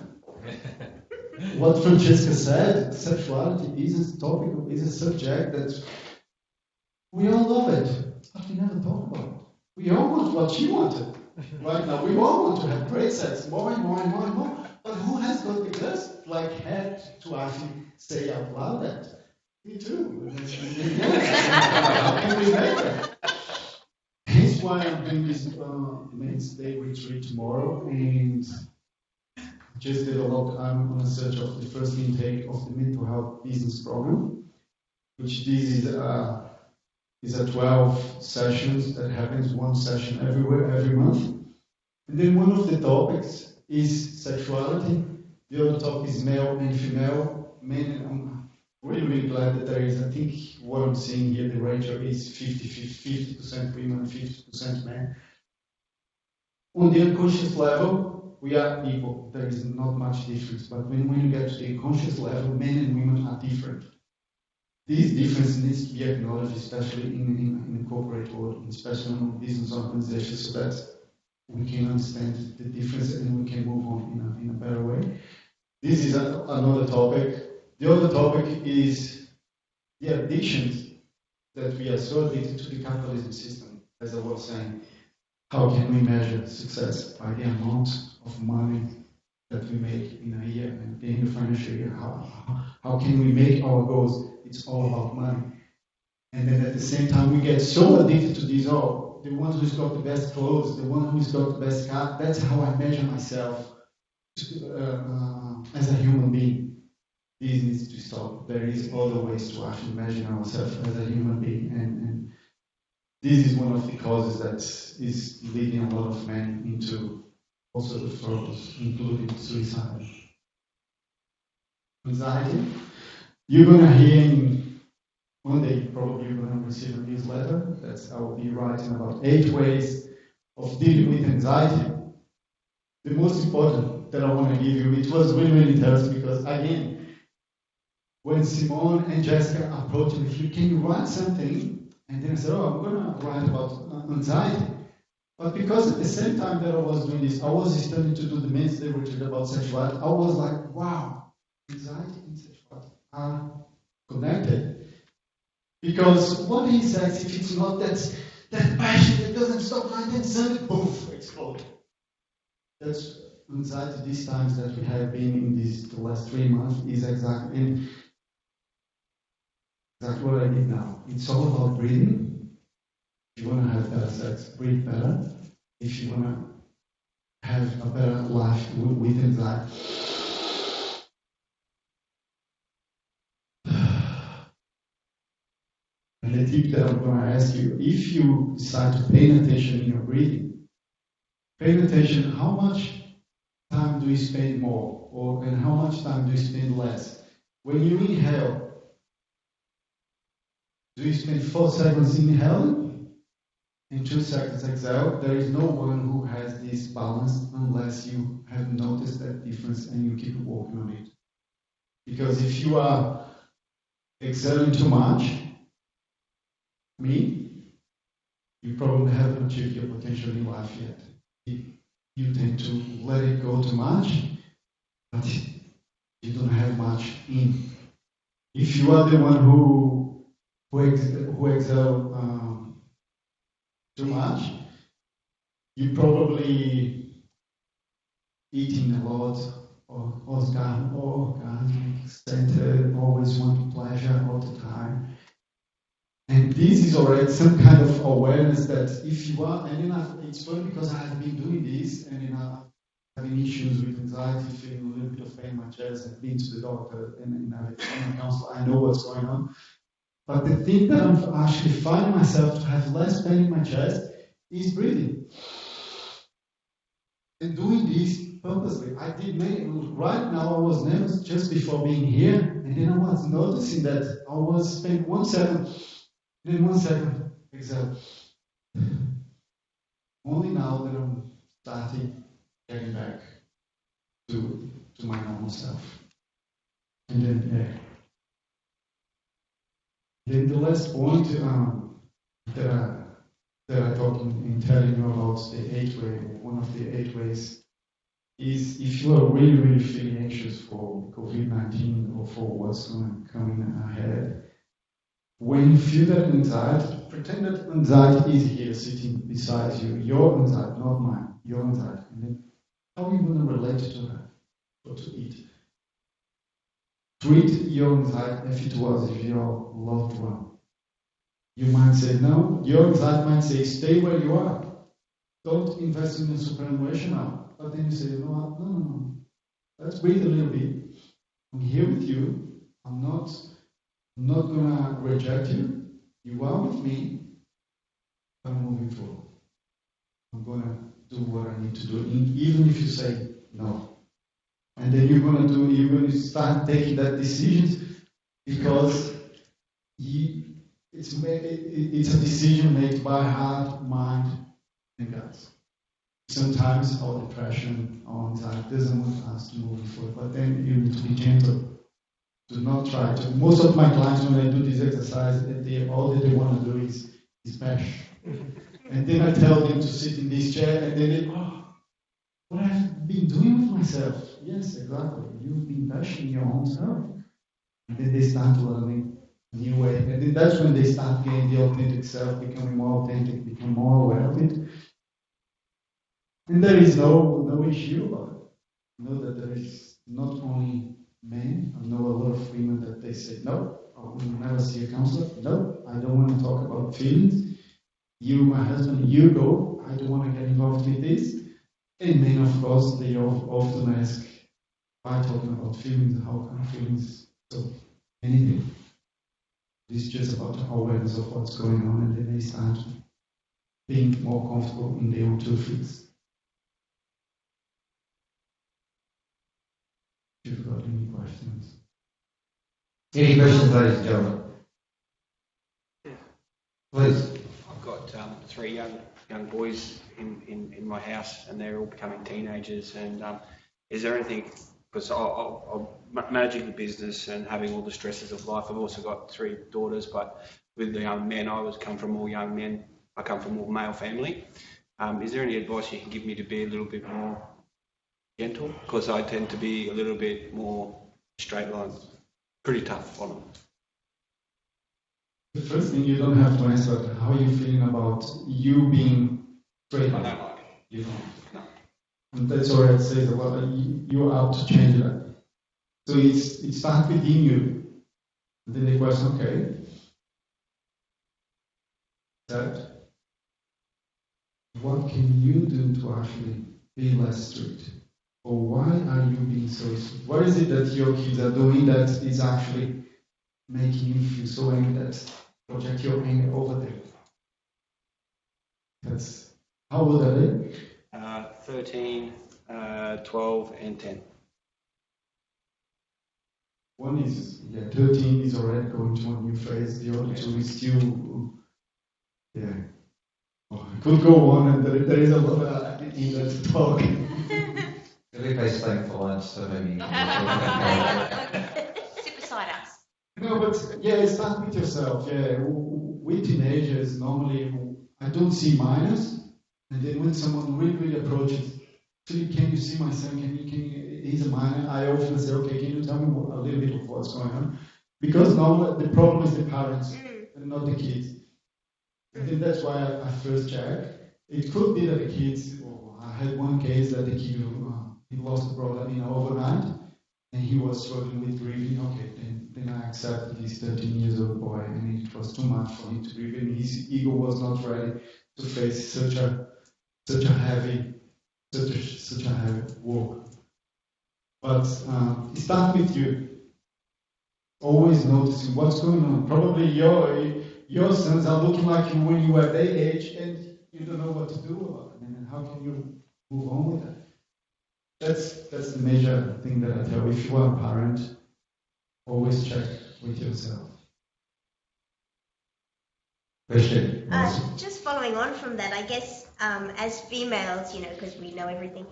[SPEAKER 9] what Francesca said, sexuality is a topic, is a subject that we all love it, but we never talk about it. We all want what she wanted. Right now, we all want to have great sex, more and more and more and more. But who has got the guts, head to actually say out loud that? Me too. How can we make that? Hence why I'm doing this Men's Day retreat tomorrow, and just did a lot. I'm on a search of the first intake of the mental health business program, which this is a 12 sessions that happens, one session every month. And then one of the topics is sexuality. The other topic is male and female. Men, and I'm really, really glad that there is, I think what I'm seeing here, the ratio is 50% women, 50% men. On the unconscious level, we are equal. There is not much difference. But when you get to the conscious level, men and women are different. This difference needs to be acknowledged, especially in the corporate world, especially in business organizations, so that we can understand the difference and we can move on in a better way. This is another topic. The other topic is the addictions that we are so addicted to the capitalism system, as I was saying. How can we measure success? By the amount of money that we make in a year and in the financial year. How can we make our goals? It's all about money. And then at the same time, we get so addicted to these, the one who's got the best clothes, the one who's got the best car. That's how I measure myself as a human being. This needs to stop. There is other ways to actually measure ourselves as a human being. And this is one of the causes that is leading a lot of men into all sorts of troubles, including suicide. Anxiety. You're going to hear one day, probably you're going to receive a newsletter. I will be writing about 8 ways of dealing with anxiety. The most important that I want to give you, it was really, really interesting because, again, when Simone and Jessica approached me, can you write something? And then I said, I'm going to write about anxiety. But because at the same time that I was doing this, I was starting to do the Men's Day retreat about sexuality. I was like, wow, anxiety and sexuality are connected. Because what he says, if it's not that passion that doesn't stop, and then suddenly, poof, explode. That's anxiety these times that we have been in the last 3 months is exactly what I did now. It's all about breathing. If you want to have better sex, breathe better. If you want to have a better life with anxiety. And the tip that I'm going to ask you, if you decide to pay attention in your breathing, pay attention how much time do you spend more, and how much time do you spend less. When you inhale, do you spend 4 seconds inhaling in 2 seconds Excel, there is no one who has this balance unless you have noticed that difference and you keep working on it. Because if you are excelling too much, you probably haven't achieved your potential in life yet. You tend to let it go too much, but you don't have much in. If you are the one who excel too much, you probably eating a lot, or orgasmic center, always want pleasure all the time. And this is already some kind of awareness that if you are, and then it's funny because I have been doing this, and then I'm having issues with anxiety, feeling a little bit of pain in my chest, I've been to the doctor, and I've been a counselor, I know what's going on. But the thing that I'm actually finding myself to have less pain in my chest is breathing. And doing this purposely. I did right now I was nervous just before being here, and then I was noticing that I was spending 1 second, then 1 second, exhale. Only now that I'm starting getting back to my normal self. And then Then the last point that I thought in telling you about the 8 way, one of the 8 ways, is if you are really, really feeling anxious for COVID-19 or for what's coming ahead, when you feel that anxiety, pretend that anxiety is here sitting beside you, your anxiety, not mine, your anxiety. And then how are you going to relate to her or to it? Treat your anxiety as it was if your loved one. You might say, no, your anxiety might say, stay where you are. Don't invest in the superannuation now. But then you say, you know what? No. Let's breathe a little bit. I'm here with you. I'm not going to reject you. You are with me. I'm moving forward. I'm going to do what I need to do, even if you say no. And then you're going to start taking that decision because it's a decision made by heart, mind, and guts. Sometimes our depression, our anxiety doesn't want us to move forward, but then you need to be gentle. Do not try to. Most of my clients, when I do this exercise, all that they want to do is bash. And then I tell them to sit in this chair, and then they, what I've been doing with myself. Yes, exactly. You've been bashing your own self. And then they start learning a new way. And then that's when they start getting the authentic self, becoming more authentic, becoming more aware of it. And there is no issue about it. Know that there is not only men, I know a lot of women that they say, no, I will never see a counselor. No, I don't want to talk about feelings. You, my husband, you go. I don't want to get involved with this. And men, of course, they often ask, why talking about feelings? How come feelings? So, anything. It's just about awareness of what's going on, and then they start being more comfortable in their own two feet. If you've got any questions.
[SPEAKER 1] Any questions, ladies and gentlemen? Please.
[SPEAKER 10] I've got 3 young boys in my house, and they're all becoming teenagers. And is there anything, because I'm managing the business and having all the stresses of life. I've also got 3 daughters, but with the young men, I come from all young men. I come from all male family. Is there any advice you can give me to be a little bit more gentle? Because I tend to be a little bit more straight line, pretty tough on them.
[SPEAKER 9] The first thing, you don't have to answer how you're feeling about you being straight line.
[SPEAKER 10] I don't like it.
[SPEAKER 9] You don't. No. And that's already says a lot. You're out to change that. So it starts within you. And then the question, okay, that what can you do to actually be less strict? Or why are you being so strict? What is it that your kids are doing that is actually making you feel so angry that project your anger over them? That's how old are they?
[SPEAKER 10] 13, 12, and 10.
[SPEAKER 9] One is 13 is already going to a new phase. The other 2 is still I could go on, and there is a lot in that talk.
[SPEAKER 1] Felipe's staying for lunch, so maybe.
[SPEAKER 11] Sit beside us.
[SPEAKER 9] No, but yeah, start with yourself. Yeah, we teenagers normally, I don't see minors, and then when someone really approaches, Philip, can you see my son? He's a minor. I often say, okay, can you tell me a little bit of what's going on? Because normally the problem is the parents and not the kids. I think that's why I first check. It could be that the kids. I had one case that the kid he lost a brother overnight, and he was struggling with grieving. Okay, then I accepted this 13 years old boy, and it was too much for him to grieve, and his ego was not ready to face such a heavy walk. But start with you. Always noticing what's going on. Probably your sons are looking like you when you were their age, and you don't know what to do about it. And how can you move on with that? That's the major thing that I tell. If you are a parent, always check with yourself.
[SPEAKER 1] Question.
[SPEAKER 11] Just following on from that, I guess as females, because we know everything,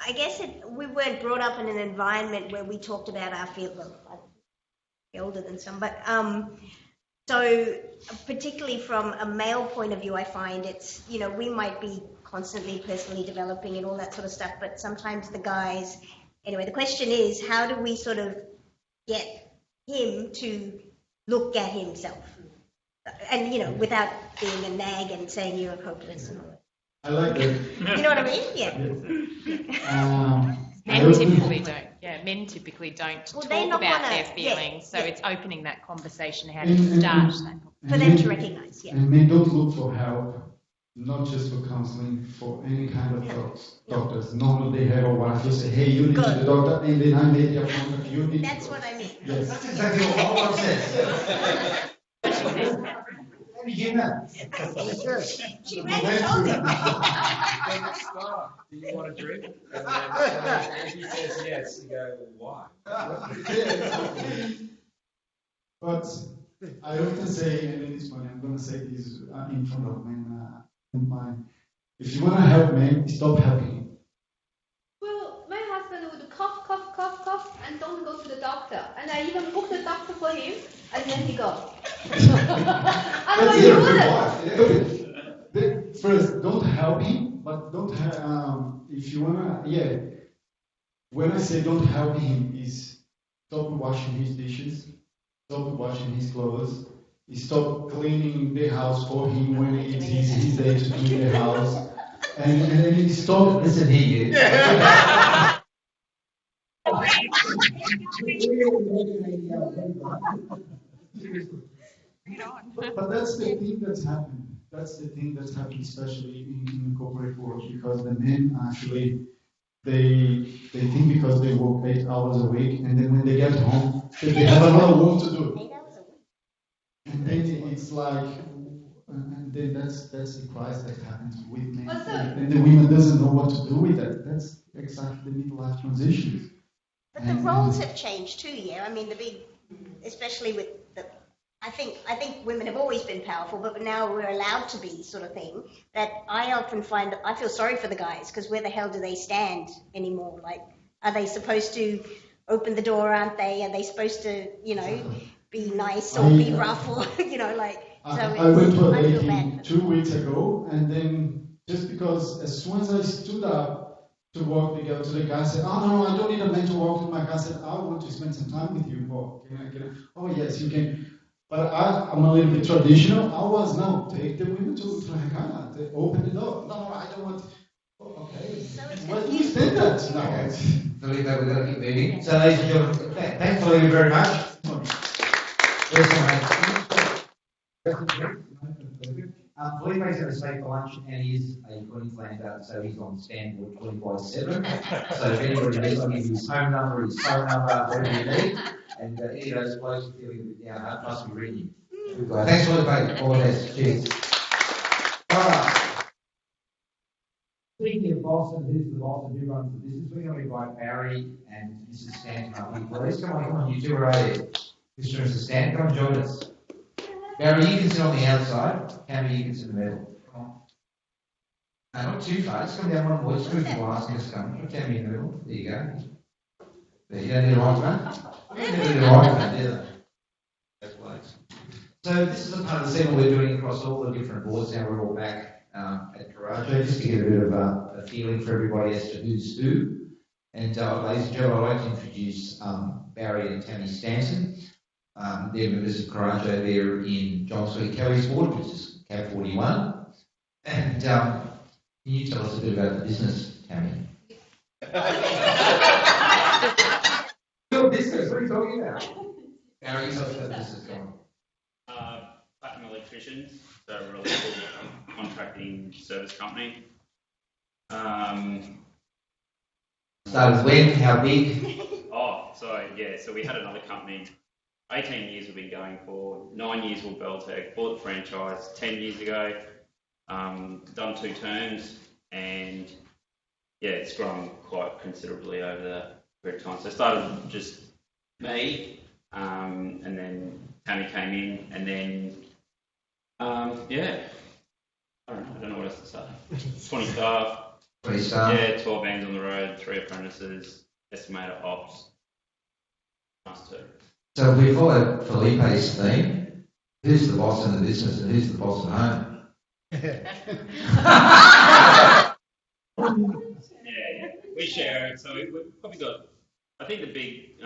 [SPEAKER 11] I guess we weren't brought up in an environment where we talked about our feelings. Well, I'm older than some, but so particularly from a male point of view, I find it's, we might be constantly personally developing and all that sort of stuff, but sometimes the guys, anyway, the question is, how do we sort of get him to look at himself? And, without being a nag and saying you're hopeless and all that.
[SPEAKER 9] I like that.
[SPEAKER 11] You know what I mean? Yeah.
[SPEAKER 12] Men typically don't. Yeah, men typically don't
[SPEAKER 11] Well,
[SPEAKER 12] talk about their feelings. So it's opening that conversation. How do you start that?
[SPEAKER 11] For them to recognise, yeah.
[SPEAKER 9] And men don't look for help, not just for counselling, for any kind of doctors. Normally they have a wife who say, hey, you need to the doctor, and then I made the appointment. You need.
[SPEAKER 11] That's what I mean.
[SPEAKER 9] Yes.
[SPEAKER 1] That's exactly what I want to say. How do you get that?
[SPEAKER 11] She already told him.
[SPEAKER 7] Do you want a drink? And then if he says yes, you go, well, why?
[SPEAKER 9] But I often say, and in this one, I'm going to say this in front of men. If you want to help men, stop helping him.
[SPEAKER 5] Well, my husband would cough, and don't go to the doctor. And I even booked the doctor for him, and then he goes. Otherwise, he wouldn't.
[SPEAKER 9] First, don't help him, but don't. If you wanna, when I say don't help him, is stop washing his dishes, stop washing his clothes, stop cleaning the house for him when it is his day to clean the house, and then stop.
[SPEAKER 1] Listen here, you.
[SPEAKER 9] But that's the thing that's happened. That's the thing that's happened, especially in the corporate world, because the men actually they think because they work 8 hours a week, and then when they get home, they have another work to do.
[SPEAKER 11] 8 hours a week.
[SPEAKER 9] And then it's like, and then that's the crisis that happens with men, and the women doesn't know what to do with that. That's exactly the midlife transition.
[SPEAKER 11] But the roles have changed too, yeah. I mean, especially with I think women have always been powerful, but now we're allowed to be, sort of thing. That I often find that I feel sorry for the guys, because where the hell do they stand anymore? Like, are they supposed to open the door? Aren't they? Are they supposed to, be nice or be rough or, like?
[SPEAKER 9] I went to a lady 2 weeks ago, and then just because as soon as I stood up to walk the girl to the car, I said, "Oh no, I don't need a man to walk to my car." I said, "I want to spend some time with you. Can I get it?" "Oh yes, you can." But I'm a little bit traditional. I was take the women to the car, open the door. No, I don't want. Oh, okay. What do you think that? No.
[SPEAKER 1] Felipe, we're going to keep moving. So, ladies and gentlemen, thanks Felipe very much. Felipe's going to stay for lunch, and he is a Queenslander, so he's on standboard 24/7. So if anybody needs, I'll give you his home number, his phone number, whatever you need. And any of those blokes are feeling a bit down, I must be reading. Good guy. Thanks, Felipe. All the best. Cheers. All right. Speaking of boss and who's the boss and who runs the business, we're going to invite Barry and Mrs. Stanton up here, please. Come on, you two are right here. Mr. and Mrs. Stanton, come and join us. Barry, you can sit on the outside. Cammy, you can sit in the middle. Come on. No, not too far. Just come down one more. Just move the glass and just come. Put Cammy in the middle. There you go. There you don't need a microphone. You don't need a microphone, do they? That's works. So this is a part of the segment we're doing across all the different boards. Now we're all back at Coraggio, just to get a bit of a feeling for everybody as to who's who. And ladies and gentlemen, I'd like to introduce Barry and Tammy Stanton. They're members of Coraggio there in John Sweet Kelly's ward, which is CAB 41. And can you tell us a bit about the business, Tammy? Your business, what are you talking about? Barry, tell us about the business going.
[SPEAKER 13] Platinum Electricians, so a really cool contracting service company.
[SPEAKER 1] Started when? How big?
[SPEAKER 13] So we had another company. 18 years we've been going for. 9 years with Beltec. Bought the franchise 10 years ago. Done 2 terms, and it's grown quite considerably over the period of time. So I started just me, and then Tammy came in, and then I don't know what else to say. 20 staff.
[SPEAKER 1] 20 staff.
[SPEAKER 13] Yeah, 12 vans on the road, 3 apprentices, estimator ops. Nice too.
[SPEAKER 1] So if we follow Felipe's theme, who's the boss in the business and who's the boss at home?
[SPEAKER 13] We share it. So we've probably got, I think the big,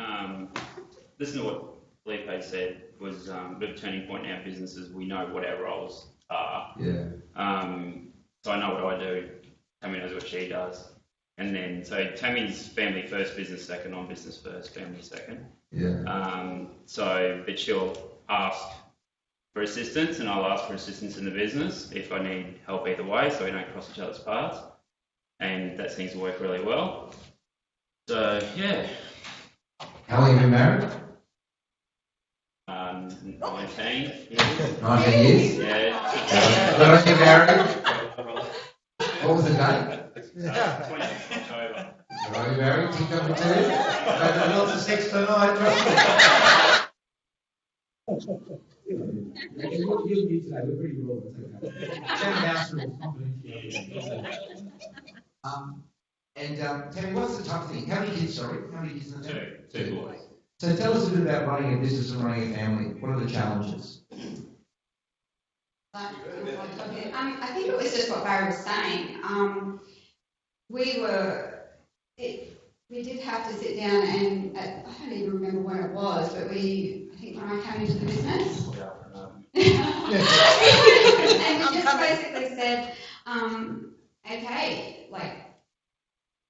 [SPEAKER 13] listen to what Felipe said, was a bit of a turning point in our businesses. We know what our roles are.
[SPEAKER 1] Yeah.
[SPEAKER 13] So I know what I do. Tammy knows what she does. And then, so Tammy's family first, business second, I'm business first, family second.
[SPEAKER 1] Yeah.
[SPEAKER 13] But she'll ask for assistance, and I'll ask for assistance in the business if I need help either way, so we don't cross each other's paths. And that seems to work really well. So, yeah.
[SPEAKER 1] How long have you been married?
[SPEAKER 13] 19 years.
[SPEAKER 1] 19 years?
[SPEAKER 13] Yeah.
[SPEAKER 1] When are you married? What was the date?
[SPEAKER 13] 26th October.
[SPEAKER 1] Are you married? Tick number 2? Got lots of sex tonight, trust me. You'll need to know, we're pretty raw, Tammy, what's the tough thing? How many kids, sorry? How many kids in the family?
[SPEAKER 13] 2 boys.
[SPEAKER 1] So tell us a bit about running a business and running a family. What are the challenges?
[SPEAKER 14] I think it was just what Barry was saying. We did have to sit down and, I don't even remember when it was, but I think when I came into the business. And we just basically said, okay, like,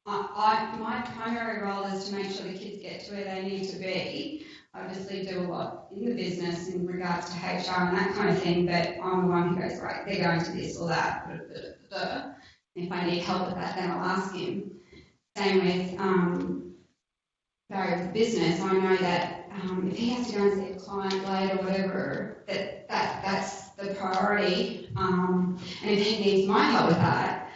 [SPEAKER 14] my primary role is to make sure the kids get to where they need to be. I obviously do a lot in the business in regards to HR and that kind of thing, but I'm the one who goes, right, they're going to this or that. And if I need help with that, then I'll ask him. Same with Barry with the business. I know that if he has to go and see a client late or whatever, that's the priority. And if he needs my help with that,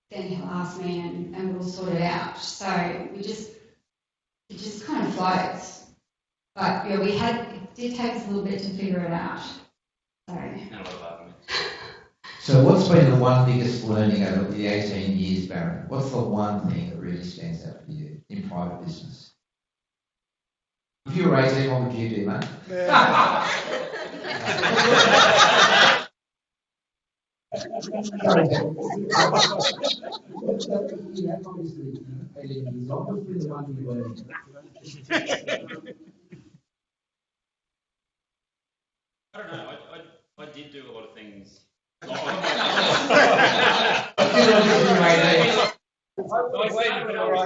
[SPEAKER 14] then he'll ask me and we'll sort it out. So it just kind of floats. But yeah, it did take us a little bit to figure it out.
[SPEAKER 1] So what's been the one biggest learning over the 18 years, Barry? What's the one thing that really stands out for you in private business? If you were 18, what would you do, mate?
[SPEAKER 13] I don't know. I did do a lot of things. I started business when I was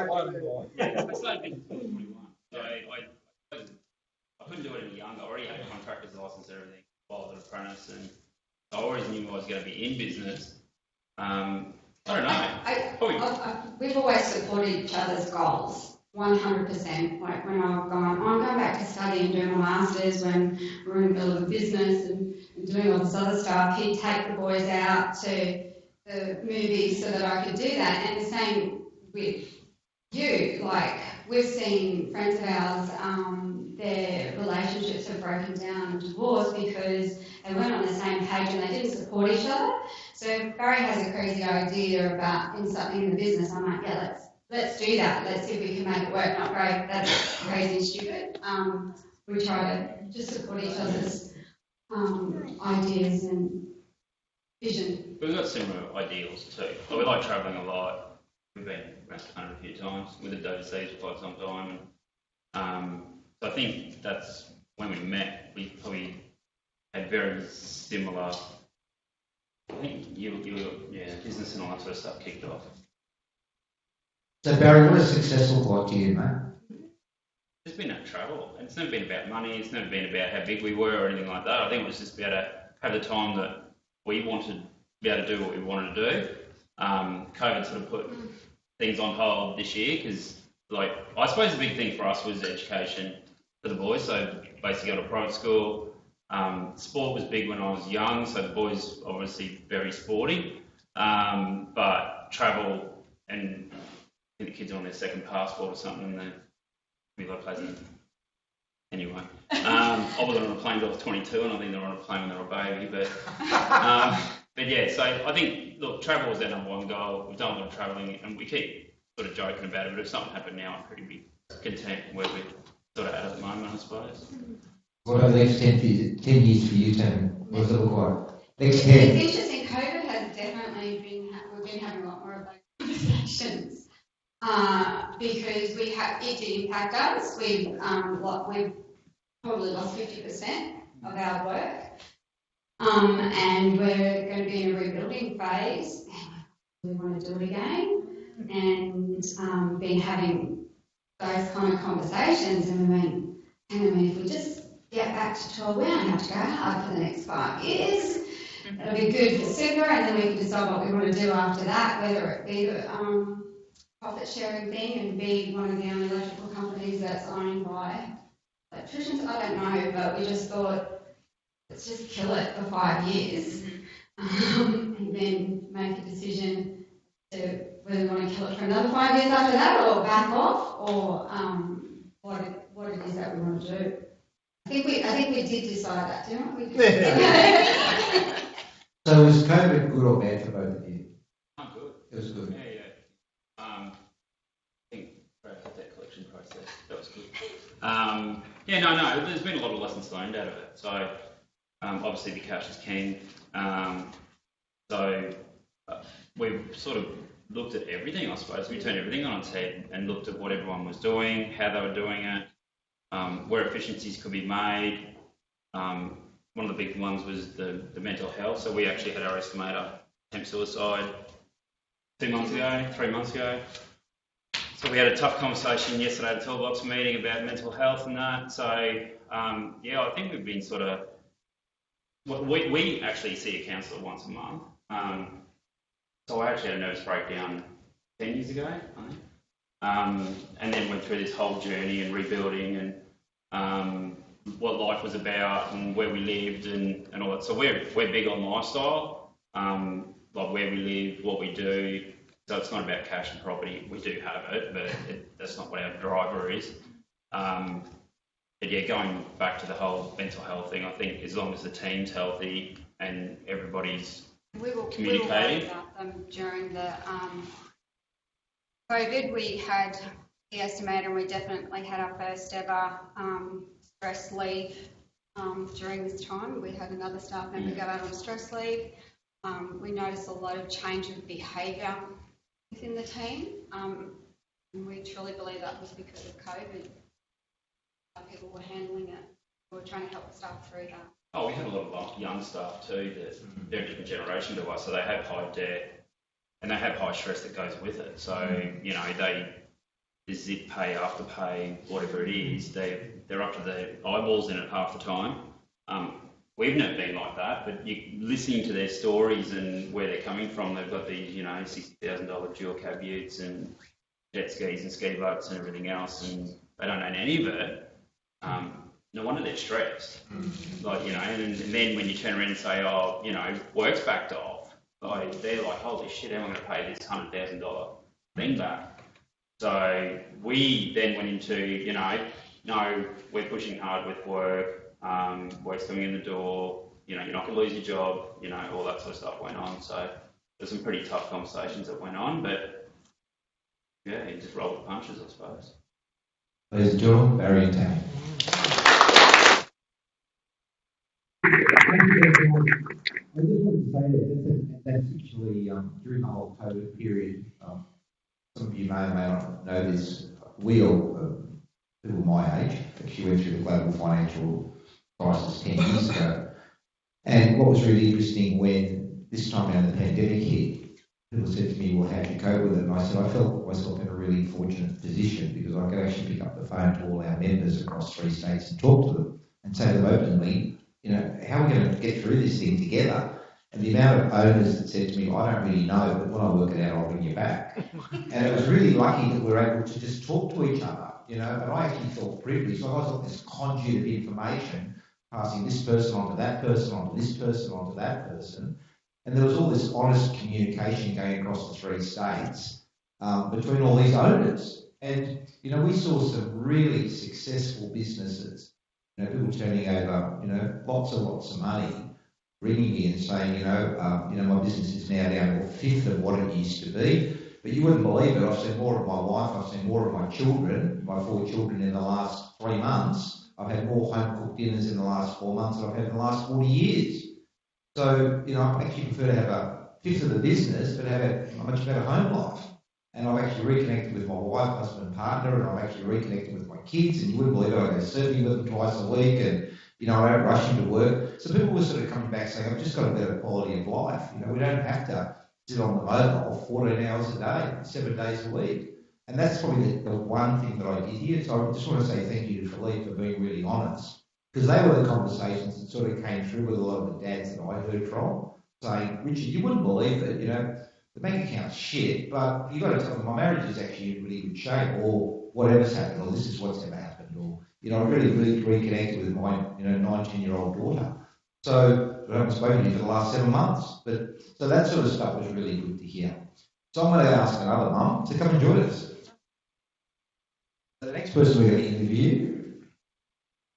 [SPEAKER 13] 21. So I couldn't do it any younger. I already had a contractor's license and everything while I was an apprentice, and I always knew I was going to be in business. I don't know.
[SPEAKER 14] We've always supported each other's goals, 100%. Like when I'm going back to study and doing my masters, when we're in the middle of a business and doing all this other stuff, he'd take the boys out to the movies so that I could do that. And the same with you. Like we've seen friends of ours, their relationships have broken down and divorced because they weren't on the same page and they didn't support each other. So if Barry has a crazy idea about in something in the business, I'm like, yeah, let's do that. Let's see if we can make it work. Not great, that's crazy and stupid. We try to just support each other's ideas and vision.
[SPEAKER 13] We've got similar ideals too. Like, we like travelling a lot. We've been around the country a few times. We lived overseas for quite some time. And, so I think that's when we met. We probably had very similar. I think business and all that sort of stuff kicked off.
[SPEAKER 1] So Barry, what does success look like to you, mate?
[SPEAKER 13] It's been that travel. It's never been about money. It's never been about how big we were or anything like that. I think it was just be able to have the time that we wanted to be able to do what we wanted to do. COVID sort of put things on hold this year because, like, I suppose the big thing for us was education for the boys. So basically go to private school. Sport was big when I was young, so the boys obviously very sporty. But travel, and I think the kids are on their second passport or something, and they're like pleasant. Anyway, I wasn't on a plane until I was 22, and I think they were on a plane when they were a baby. But yeah, so I think, look, travel was our number one goal. We've done a lot of travelling, and we keep sort of joking about it, but if something happened now, I'd pretty be content where we're sort of at the moment, I suppose.
[SPEAKER 1] What are the next 10 years for you, Tim? What does it look like? Next 10.
[SPEAKER 14] It's interesting, COVID has definitely we've been having a lot more of those conversations because it did impact us. We've probably lost 50% of our work. And we're going to be in a rebuilding phase. We want to do it again, and been having those kind of conversations. And we went, hang on a minute, if we just get back to 12, we don't have to go hard for the next 5 years. It'll be good for super, and then we can decide what we want to do after that, whether it be the profit sharing thing and be one of the only electrical companies that's owned by electricians. I don't know, but we just thought, let's just kill it for 5 years and then make a decision to whether we want to kill it for another 5 years after that or back off or what it is that we want to do. I think we did decide that, didn't we?
[SPEAKER 1] So was COVID good or bad for both of you?
[SPEAKER 13] Good.
[SPEAKER 1] It was good.
[SPEAKER 13] Yeah. I think Brad had that collection process. That was good. No. There's been a lot of lessons learned out of it. So obviously the cash is king. We've sort of looked at everything, I suppose. We turned everything on its head and looked at what everyone was doing, how they were doing it, where efficiencies could be made. One of the big ones was the mental health. So we actually had our estimator attempt suicide 3 months ago. So we had a tough conversation yesterday at a toolbox meeting about mental health and that. So I think we've been sort of, we actually see a counsellor once a month. So I actually had a nervous breakdown 10 years ago, I think. And then went through this whole journey and rebuilding and what life was about and where we lived and all that. So we're big on lifestyle, like where we live, what we do. So it's not about cash and property. We do have it, but that's not what our driver is. Going back to the whole mental health thing, I think as long as the team's healthy and everybody's communicating.
[SPEAKER 14] We were about them during the COVID. We had the estimator, and we definitely had our first ever stress leave during this time. We had another staff member go out on stress leave. We noticed a lot of change of behaviour within the team. And we truly believe that was because of COVID. How people were handling it. We were trying to help the staff through that.
[SPEAKER 13] Oh, we had a lot of young staff too that they're a different generation to us, so they have high debt and they have high stress that goes with it. So, the zip pay, after pay, whatever it is, they're up to their eyeballs in it half the time. We've never been like that, but listening to their stories and where they're coming from, they've got these, $60,000 dual cab utes and jet skis and ski boats and everything else, and they don't own any of it. No wonder they're stressed. And then when you turn around and say, work's backed off, they're like, holy shit, how am I going to pay this $100,000 thing back? So we then went into, no, we're pushing hard with work, work's coming in the door, you know, you're not going to lose your job, you know, all that sort of stuff went on. So there's some pretty tough conversations that went on, but yeah, you just rolled the punches, I suppose.
[SPEAKER 1] Ladies and gentlemen, Barry and Tammy. I just wanted to say that's actually during the whole COVID period, some of you may or may not know this, we all, people my age, actually went through the global financial crisis 10 years ago. And what was really interesting when this time around the pandemic hit, people said to me, well, how do you cope with it? And I said, I felt myself in a really fortunate position because I could actually pick up the phone to all our members across 3 states and talk to them and say to them openly, you know, how are we going to get through this thing together? And the amount of owners that said to me, I don't really know, but when I work it out, I'll bring you back. And it was really lucky that we were able to just talk to each other, you know, and I actually felt privileged. So I was like this conduit of information, passing this person on to that person, on to this person, on to that person. And there was all this honest communication going across the 3 states between all these owners. And, you know, we saw some really successful businesses, you know, people turning over, you know, lots of money, ringing me and saying, you know, my business is now down to a fifth of what it used to be. But you wouldn't believe it. I've seen more of my wife, I've seen more of my children, my 4 children in the last 3 months. I've had more home-cooked dinners in the last 4 months than I've had in the last 40 years. So, you know, I actually prefer to have a fifth of the business, but have a much better home life. And I've actually reconnected with my wife, husband, and partner, and I've actually reconnected with my kids, and you wouldn't believe it, I go surfing with them twice a week, and, you know, I don't rush into work. So people were sort of coming back saying, I've just got a better quality of life. You know, we don't have to sit on the mobile 14 hours a day, 7 days a week. And that's probably the one thing that I did here. So I just want to say thank you to Philippe for being really honest. Because they were the conversations that sort of came through with a lot of the dads that I heard from, saying, Richard, you wouldn't believe it, you know, the bank account's shit, but you've got to tell them my marriage is actually in really good shape, or whatever's happened, or this is what's ever happened, or, you know, I really reconnected with my, you know, 19-year-old daughter. So I haven't spoken to you for the last 7 months, but so that sort of stuff was really good to hear. So I'm going to ask another mum to come and join us. The next person we're going to interview,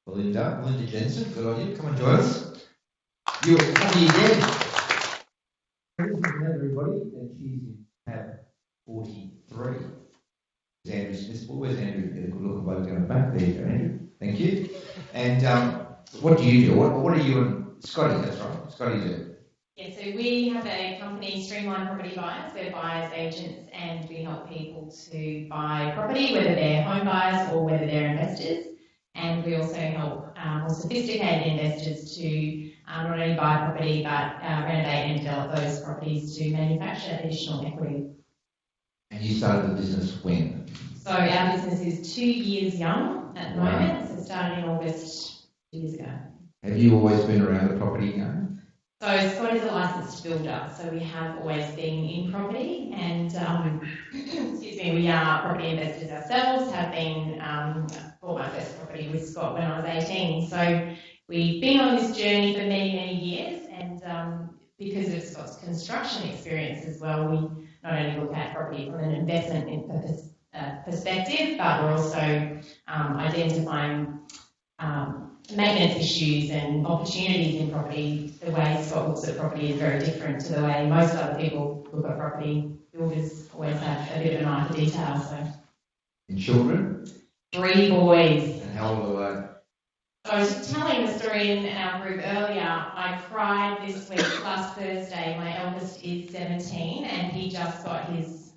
[SPEAKER 1] Belinda Jensen, good on you, come and join us. You're funny again. Everybody, and she's in tab 43. There's Andrew Smith. Where's Andrew? Get a good look at both down the back. There you go, Andrew. Thank you. And what do you do? What are you and Scotty? That's right. Scotty do.
[SPEAKER 8] Yeah, so we have a company, Streamline Property Buyers. We're buyers agents, and we help people to buy property, whether they're home buyers or whether they're investors. And we also help more sophisticated investors to not only buy property but renovate and develop those properties to manufacture additional equity.
[SPEAKER 1] And you started the business when?
[SPEAKER 8] So our business is 2 years young at the moment, so started in August 2 years ago.
[SPEAKER 1] Have you always been around the property game?
[SPEAKER 8] So Scott is a licensed builder, so we have always been in property, and excuse me, we are property investors ourselves, have been, bought my first property with Scott when I was 18. So we've been on this journey for many, many years, and because of Scott's construction experience as well, we not only look at property from an investment perspective, but we're also identifying maintenance issues and opportunities in property. The way Scott looks at property is very different to the way most other people look at property. Builders always have a bit of an eye for detail. So.
[SPEAKER 1] And children?
[SPEAKER 8] 3 boys.
[SPEAKER 1] And how old are they?
[SPEAKER 8] I was just telling the story in our group earlier. I cried this week, last Thursday. My eldest is 17 and he just got his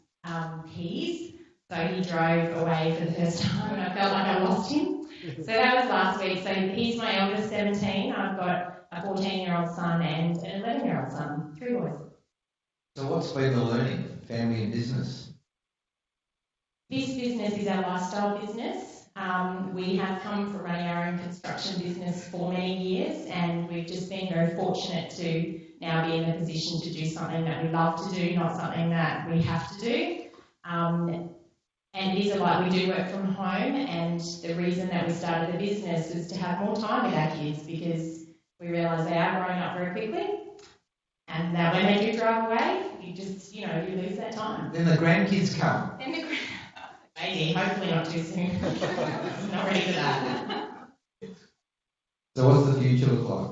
[SPEAKER 8] keys. So he drove away for the first time and I felt like I lost him. So that was last week. So he's my eldest, 17. I've got a 14-year-old son and an 11-year-old son, 3 boys.
[SPEAKER 1] So what's been the learning, family and business?
[SPEAKER 8] This business is our lifestyle business. We have come from running our own construction business for many years, and we've just been very fortunate to now be in a position to do something that we love to do, not something that we have to do. And it is a lot. We do work from home, and the reason that we started the business was to have more time with our kids because we realise they are growing up very quickly, and that when they do drive away, you just, you lose that time.
[SPEAKER 1] Then the grandkids come.
[SPEAKER 8] Then the year, hopefully not too soon. Not ready for that.
[SPEAKER 1] So what's the future look like?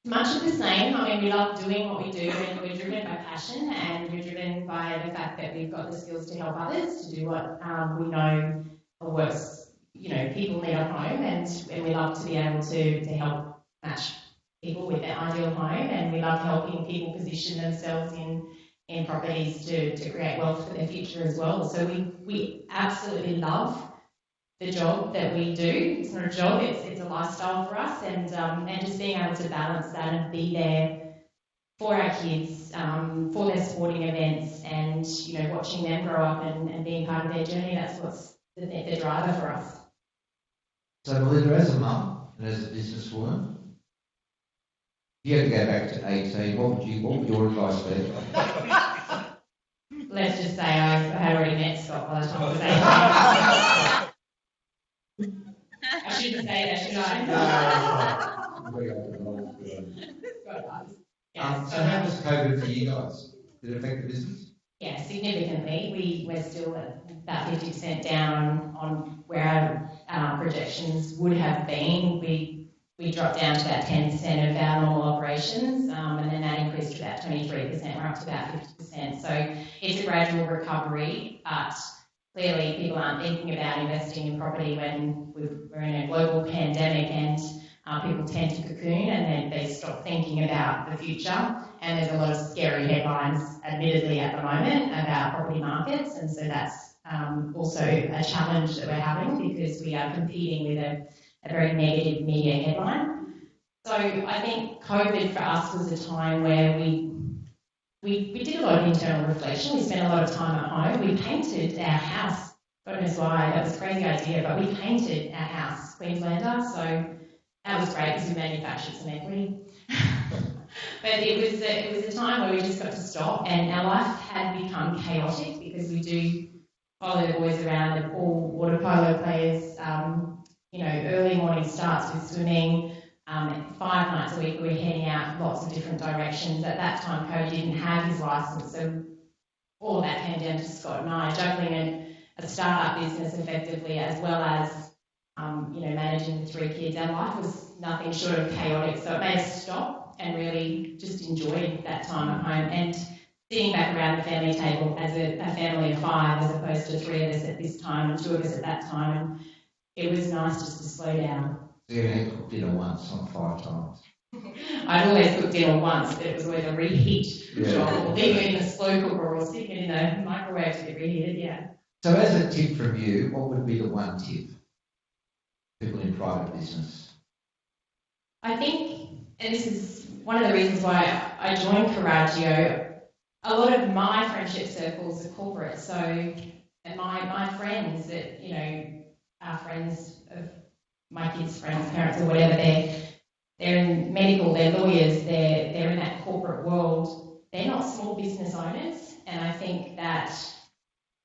[SPEAKER 8] Much of the same. I mean, we love doing what we do, and we're driven by passion, and we're driven by the fact that we've got the skills to help others to do what we know works. People need a home, and we love to be able to help match people with their ideal home, and we love helping people position themselves in properties to create wealth for their future as well. So we absolutely love the job that we do. It's not a job, it's a lifestyle for us, and just being able to balance that and be there for our kids, for their sporting events, and watching them grow up and being part of their journey, that's what's the driver for us.
[SPEAKER 1] So Melinda, as a mum and as a businesswoman, if you had to go back to 18, what would your advice be?
[SPEAKER 8] Let's just say I had already met Scott by the time I was 18. I shouldn't say that, should I?
[SPEAKER 1] No. So how was COVID for you guys? Did it affect the business?
[SPEAKER 8] Yeah, significantly. We're still at about 50% down on where our projections would have been. We dropped down to about 10% of our normal operations, and then that increased to about 23%. We're up to about 50%. So it's a gradual recovery, but clearly people aren't thinking about investing in property when we're in a global pandemic, and people tend to cocoon and then they stop thinking about the future. And there's a lot of scary headlines, admittedly, at the moment about property markets, and so that's also a challenge that we're having because we are competing with a very negative media headline. So I think COVID for us was a time where we did a lot of internal reflection. We spent a lot of time at home. We painted our house. God knows why, that was a crazy idea, but we painted our house, Queenslander, so that was great because we manufactured some equity. But it was a time where we just got to stop, and our life had become chaotic because we do follow the boys around. They're all water polo players, early morning starts with swimming. 5 nights a week we were heading out lots of different directions. At that time, Cody didn't have his licence, so all of that came down to Scott and I, juggling a start-up business effectively, as well as managing the 3 kids. Our life was nothing short of chaotic, so it made us stop and really just enjoy that time at home and sitting back around the family table as a family of 5 as opposed to 3 of us at this time and 2 of us at that time. And it was nice just to slow down.
[SPEAKER 1] So you only cooked dinner once, not 5 times.
[SPEAKER 8] I'd always cooked dinner once, but it was always a reheat job, or leaving it in the slow cooker or sticking it in the microwave to get reheated, yeah.
[SPEAKER 1] So as a tip from you, what would be the one tip? People in private business.
[SPEAKER 8] I think, and this is one of the reasons why I joined Coraggio, a lot of my friendship circles are corporate, so and my friends that, are friends of my kids' friends, parents or whatever, they're in medical, they're lawyers, they're in that corporate world. They're not small business owners, and I think that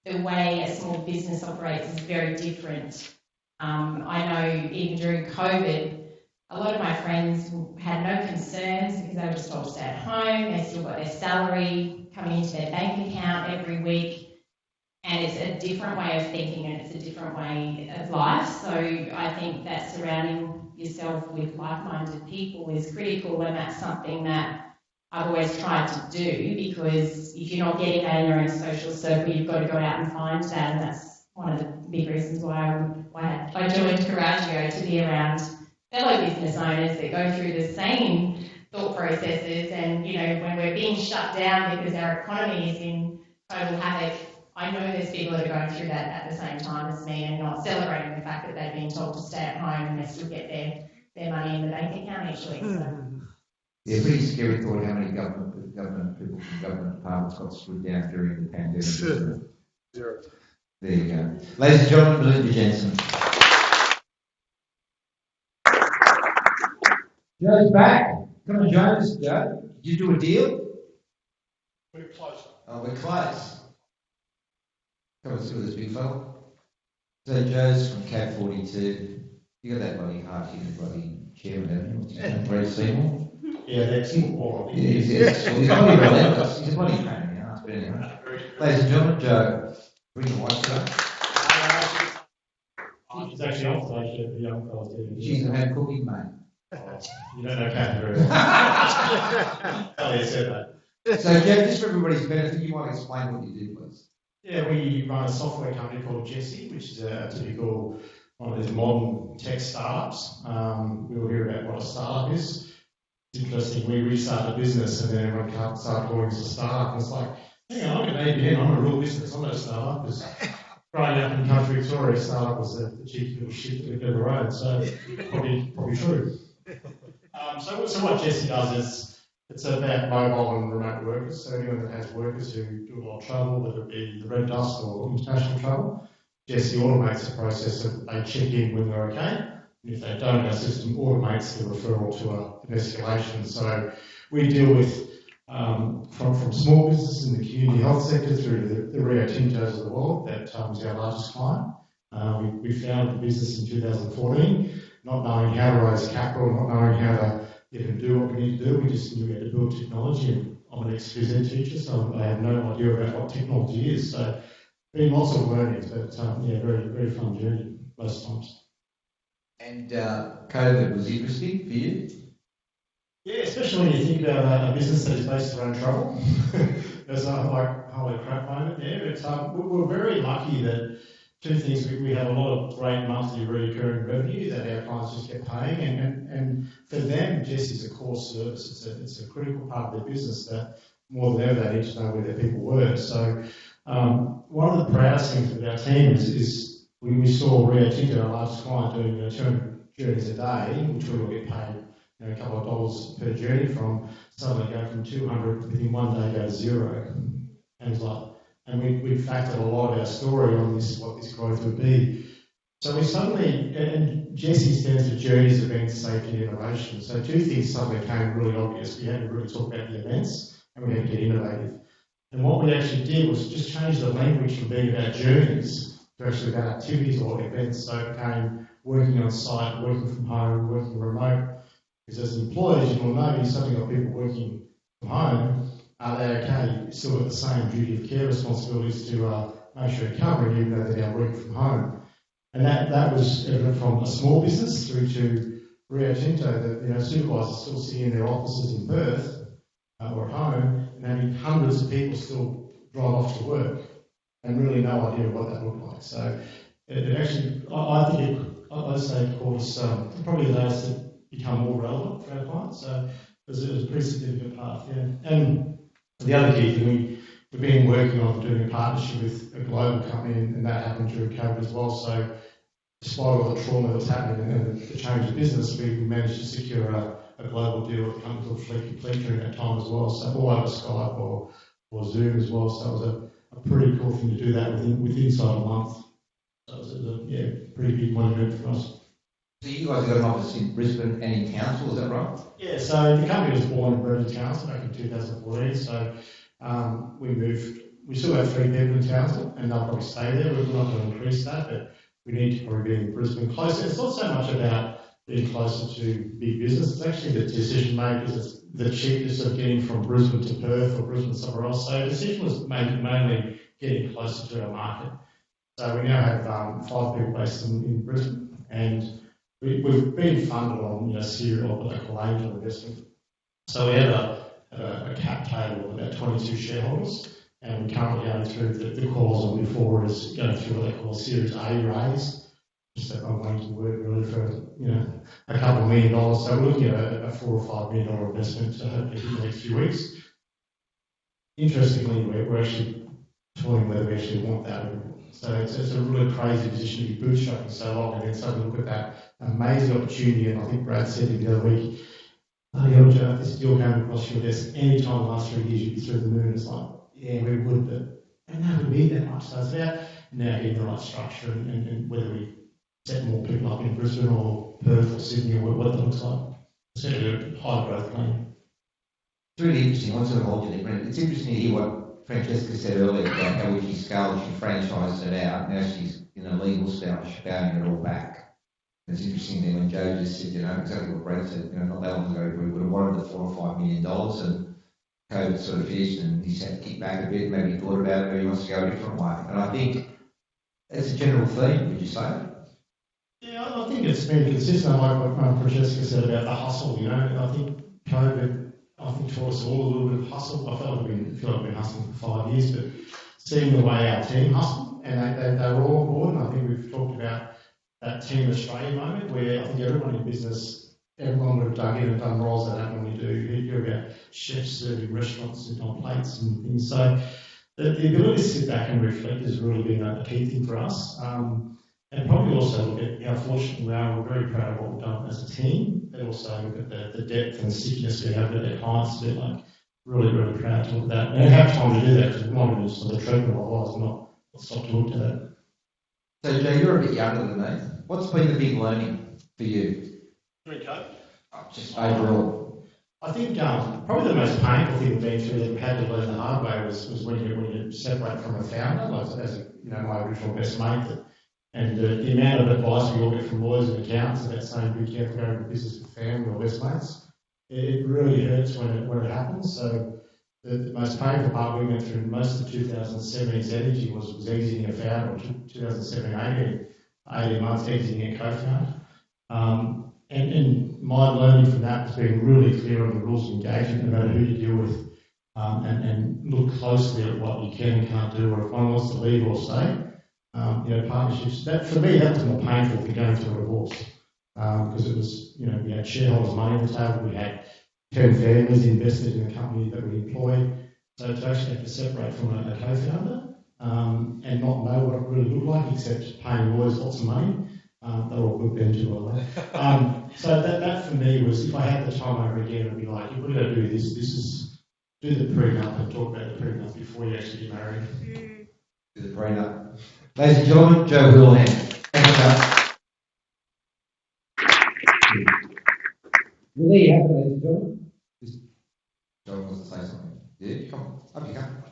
[SPEAKER 8] the way a small business operates is very different. I know even during COVID, a lot of my friends had no concerns because they were just told to stay at home. They still got their salary coming into their bank account every week, and it's a different way of thinking and it's a different way of life. So I think that surrounding yourself with like-minded people is critical, and that's something that I've always tried to do, because if you're not getting that in your own social circle, you've got to go out and find that, and that's one of the big reasons why I joined Coraggio, to be around fellow business owners that go through the same thought processes. And when we're being shut down because our economy is in total havoc, I know there's people that are going through that at the same time as me and not celebrating the fact that they've been told to stay at home and they still get their money in the bank account each week. So.
[SPEAKER 1] Yeah, pretty scary thought how many government people from government departments got stood down during the pandemic.
[SPEAKER 15] Zero.
[SPEAKER 1] There you go. Ladies and gentlemen, Melinda Jensen. Joe's back. Come on, Joe. Joe, did you do a deal?
[SPEAKER 15] We're close.
[SPEAKER 1] Oh, we're close. Come and see this big fella. So Joe's from Cab 42. You got that bloody hard-hitting bloody chairman, haven't you? What's his name? Brett Seymour?
[SPEAKER 15] Yeah, that's all.
[SPEAKER 1] Yeah, he's bloody relentless. He's a bloody pain in the arse. But anyway. Ladies and gentlemen, Joe, bring the white today.
[SPEAKER 15] She's actually off today, the young fella's getting.
[SPEAKER 1] She's a home cooking, mate.
[SPEAKER 15] Oh, you don't know Kathy very well. Elliot said that.
[SPEAKER 1] So, Jeff, just for everybody's benefit, you might explain what you do, please.
[SPEAKER 15] Yeah, we run a software company called Jessie, which is a typical one of these modern tech startups. We'll hear about what a startup is. It's interesting, we restart a business and then everyone can't start calling us a startup. It's like, hang on, I'm an ABN, I'm a real business, I'm not a startup. Because growing up in country Victoria, startup was the cheeky little shit that we've ever owned, so probably true. So what Jessie does is, it's about mobile and remote workers. So anyone that has workers who do a lot of travel, whether it be the red dust or international travel, Jessie automates the process of they check in when they're okay. And if they don't, our system automates the referral to an escalation. So we deal with from small businesses in the community health sector through to the Rio Tintos of the world. That is our largest client. We founded the business in 2014, not knowing how to raise capital, not knowing how to even do what we need to do. We just knew we had to build technology, and I'm an ex-phys ed teacher, so I have no idea about what technology is. So been lots of learnings, but very, very fun journey most times.
[SPEAKER 1] And COVID was interesting for you?
[SPEAKER 15] Yeah, especially when you think about a business that is based around travel. There's a holy crap moment there. We're very lucky that two things, we have a lot of great monthly recurring revenue that our clients just get paying, and for them, Jessie's a core service. It's a critical part of their business that more than ever they need to know where their people work. So one of the proudest things with our team is we saw Rio Tinto, our largest client, doing 200 journeys a day, which we will get paid a couple of dollars per journey from, suddenly go from 200 within one day go to zero. And it's like, and we factored a lot of our story on this, what this growth would be. So we suddenly, and Jessie stands for Journeys, Events, Safety and Innovation. So two things suddenly became really obvious. We had to really talk about the events and we had to get innovative. And what we actually did was just change the language from being about journeys to actually about activities or events. So it became working on site, working from home, working remote. Because as employers, you will know you've suddenly got people working from home. Are they okay? You've still got the same duty of care responsibilities to make sure you're covering, even though they're now working from home. And that was everything from a small business through to Rio Tinto, that supervisors still sitting in their offices in Perth or at home, and having hundreds of people still drive off to work and really no idea what that looked like. So it actually, I'd say it caught us probably allowed us to become more relevant for our clients. So it was a pretty significant part, yeah. And the other key thing, we've been working on doing a partnership with a global company, and that happened during COVID as well. So despite all the trauma that was happening and the change of business, we managed to secure a global deal with a company called Fleet Complete during that time as well. So all over Skype or Zoom as well. So it was a pretty cool thing to do that within inside a month. So it was a pretty big moment for us.
[SPEAKER 1] So you guys have got an office in Brisbane and in Townsville, is that right?
[SPEAKER 15] Yeah, so the company was born in Brisbane, Townsville back in 2014. So we moved. We still have 3 people in Townsville, and they'll probably stay there. We're not going to increase that, but we need to probably be in Brisbane closer. It's not so much about being closer to big business. It's actually the decision makers. It's the cheapest of getting from Brisbane to Perth or Brisbane to somewhere else. So the decision was mainly getting closer to our market. So we now have 5 people based in Brisbane, and we've been funded on serial, what they call angel investment. So we have a cap table of about 22 shareholders, and we're currently going through the calls on before is going through what they call a Series A raise. Just a wanky word really for a couple of $1 million. So we're looking at a $4 or $5 million investment hopefully in the next few weeks. Interestingly, we're actually toying whether we actually want that. So it's a really crazy position to be bootstrapping so long, and then suddenly look at that amazing opportunity. And I think Brad said it the other week, if this deal came across your desk any time in the last 3 years, you'd be through the moon. It's like, yeah, we would, but now we need that much. So it's about now getting the right structure and whether we set more people up in Brisbane or Perth or Sydney or what that looks like. It's certainly a high growth plan.
[SPEAKER 1] It's really interesting. I want to hold you there, Brendan. It's interesting to hear what Francesca said earlier about how she scaled, she franchised it out. Now she's in a legal stage, scaling it all back. It's interesting that when Joe just said, exactly what Brad said, not that long ago, we would have wanted the $4 or $5 million, and COVID sort of finished, and he's had to kick back a bit, maybe thought about it, maybe he wants to go a different way. And I think it's a general theme, would you say?
[SPEAKER 15] I think it's been consistent, like what Francesca said about the hustle. You know, I think COVID, taught us all a little bit of hustle. I feel like I've been hustling for 5 years, but seeing the way our team hustled, and they were all on board. And I think we've talked about that Team Australia moment, where I think everyone in business, everyone would have dug in and done roles they don't normally do. You hear about chefs serving restaurants and on plates and things. So the ability to sit back and reflect has really been a key thing for us. And probably also look at how fortunate we are. We're very proud of what we've done as a team, but also look at the depth and thickness we have with our clients. We're like really, really proud to look at that. And have time to do that, because we want to be on the treadmill otherwise, not stop to look at that.
[SPEAKER 1] So, Joe, you're a bit younger than me. What's been the big learning for you?
[SPEAKER 15] During COVID?
[SPEAKER 1] Just overall.
[SPEAKER 15] I think probably the most painful thing we've been through that we had to learn the hard way was when you separate from a founder, like as my original best mate. And the amount of advice we all get from lawyers and accountants about saying be careful going into business with family or best mates, it really hurts when it happens. So the most painful part we went through most of 2017's energy was exiting a founder, or 2017, 18 months exiting a co-founder. And my learning from that was being really clear on the rules of engagement, no matter who you deal with, and look closely at what you can and can't do, or if one wants to leave or stay. Partnerships. That for me, that was more painful than going through a divorce, because it was, we had shareholders' money on the table, we had 10 families invested in the company that we employed. So to actually have to separate from a co-founder and not know what it really looked like, except paying lawyers lots of money, they were all good then too, by the way. So that for me was, if I had the time over again, it'd be like, you've got to do this. This is do the prenup and talk about the prenup before you actually get married.
[SPEAKER 1] Do the prenup. Ladies and gentlemen, Joe Wilhelm. Thank you, Will you have it, ladies and gentlemen? John wants to say something. Yeah, come on, up you come.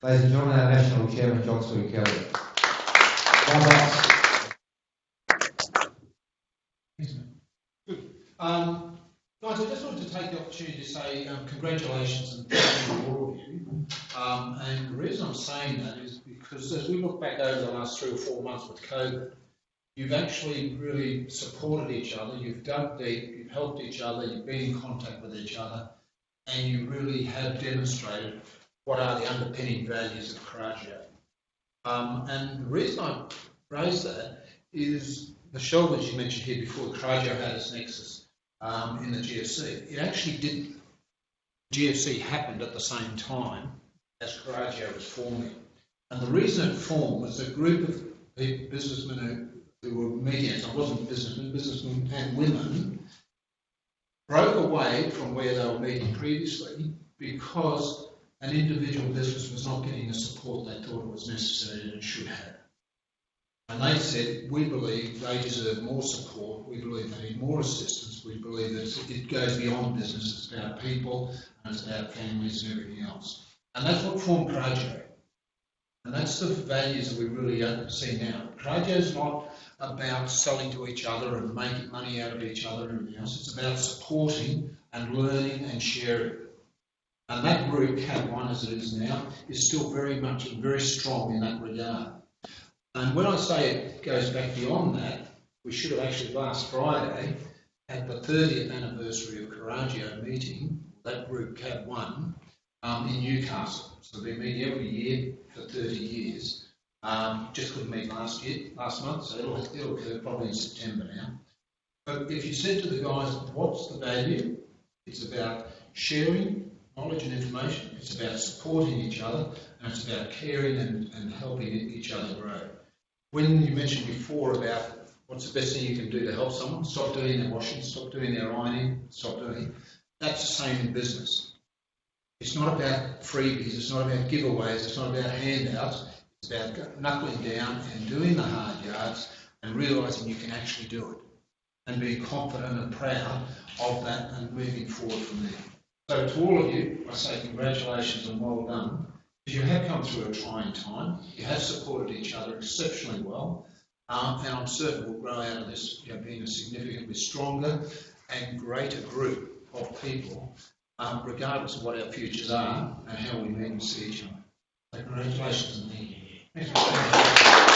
[SPEAKER 1] Ladies and gentlemen, our National Chairman, John Kelly.
[SPEAKER 16] Good. Guys, I just wanted to take the opportunity to say congratulations and thank you to all of you. And the reason I'm saying that is because as we look back over the last 3 or 4 months with COVID, you've actually really supported each other, you've dug deep, you've helped each other, you've been in contact with each other, and you really have demonstrated what are the underpinning values of Coraggio. And the reason I raise that is the shoulders you mentioned here before, Coraggio had its nexus in the GFC. It actually didn't. GFC happened at the same time as Coraggio was forming. And the reason it formed was a group of businessmen who were medians, I wasn't businessmen and women, broke away from where they were meeting previously because an individual business was not getting the support they thought it was necessary and it should have. And they said, we believe they deserve more support, we believe they need more assistance, we believe that it goes beyond business, it's about people and it's about families and everything else. And that's what formed Coraggio. And that's the values that we really see now. Coraggio is not about selling to each other and making money out of each other and everything else. It's about supporting and learning and sharing. And that group, Cat 1 as it is now, is still very much and very strong in that regard. And when I say it goes back beyond that, we should have actually last Friday had the 30th anniversary of Coraggio meeting, that group Cat 1, in Newcastle. So they've been meeting every year for 30 years. Just couldn't meet last month, so it'll occur probably in September now. But if you said to the guys, what's the value? It's about sharing knowledge and information. It's about supporting each other, and it's about caring and helping each other grow. When you mentioned before about what's the best thing you can do to help someone, stop doing their washing, stop doing their ironing, stop doing, that's the same in business. It's not about freebies, it's not about giveaways, it's not about handouts, it's about knuckling down and doing the hard yards and realising you can actually do it and being confident and proud of that and moving forward from there. So to all of you, I say congratulations and well done, because you have come through a trying time, you have supported each other exceptionally well, and I'm certain we'll grow out of this being a significantly stronger and greater group of people, regardless of what our futures are and how we meet and see each other. So congratulations and thank you. Thanks for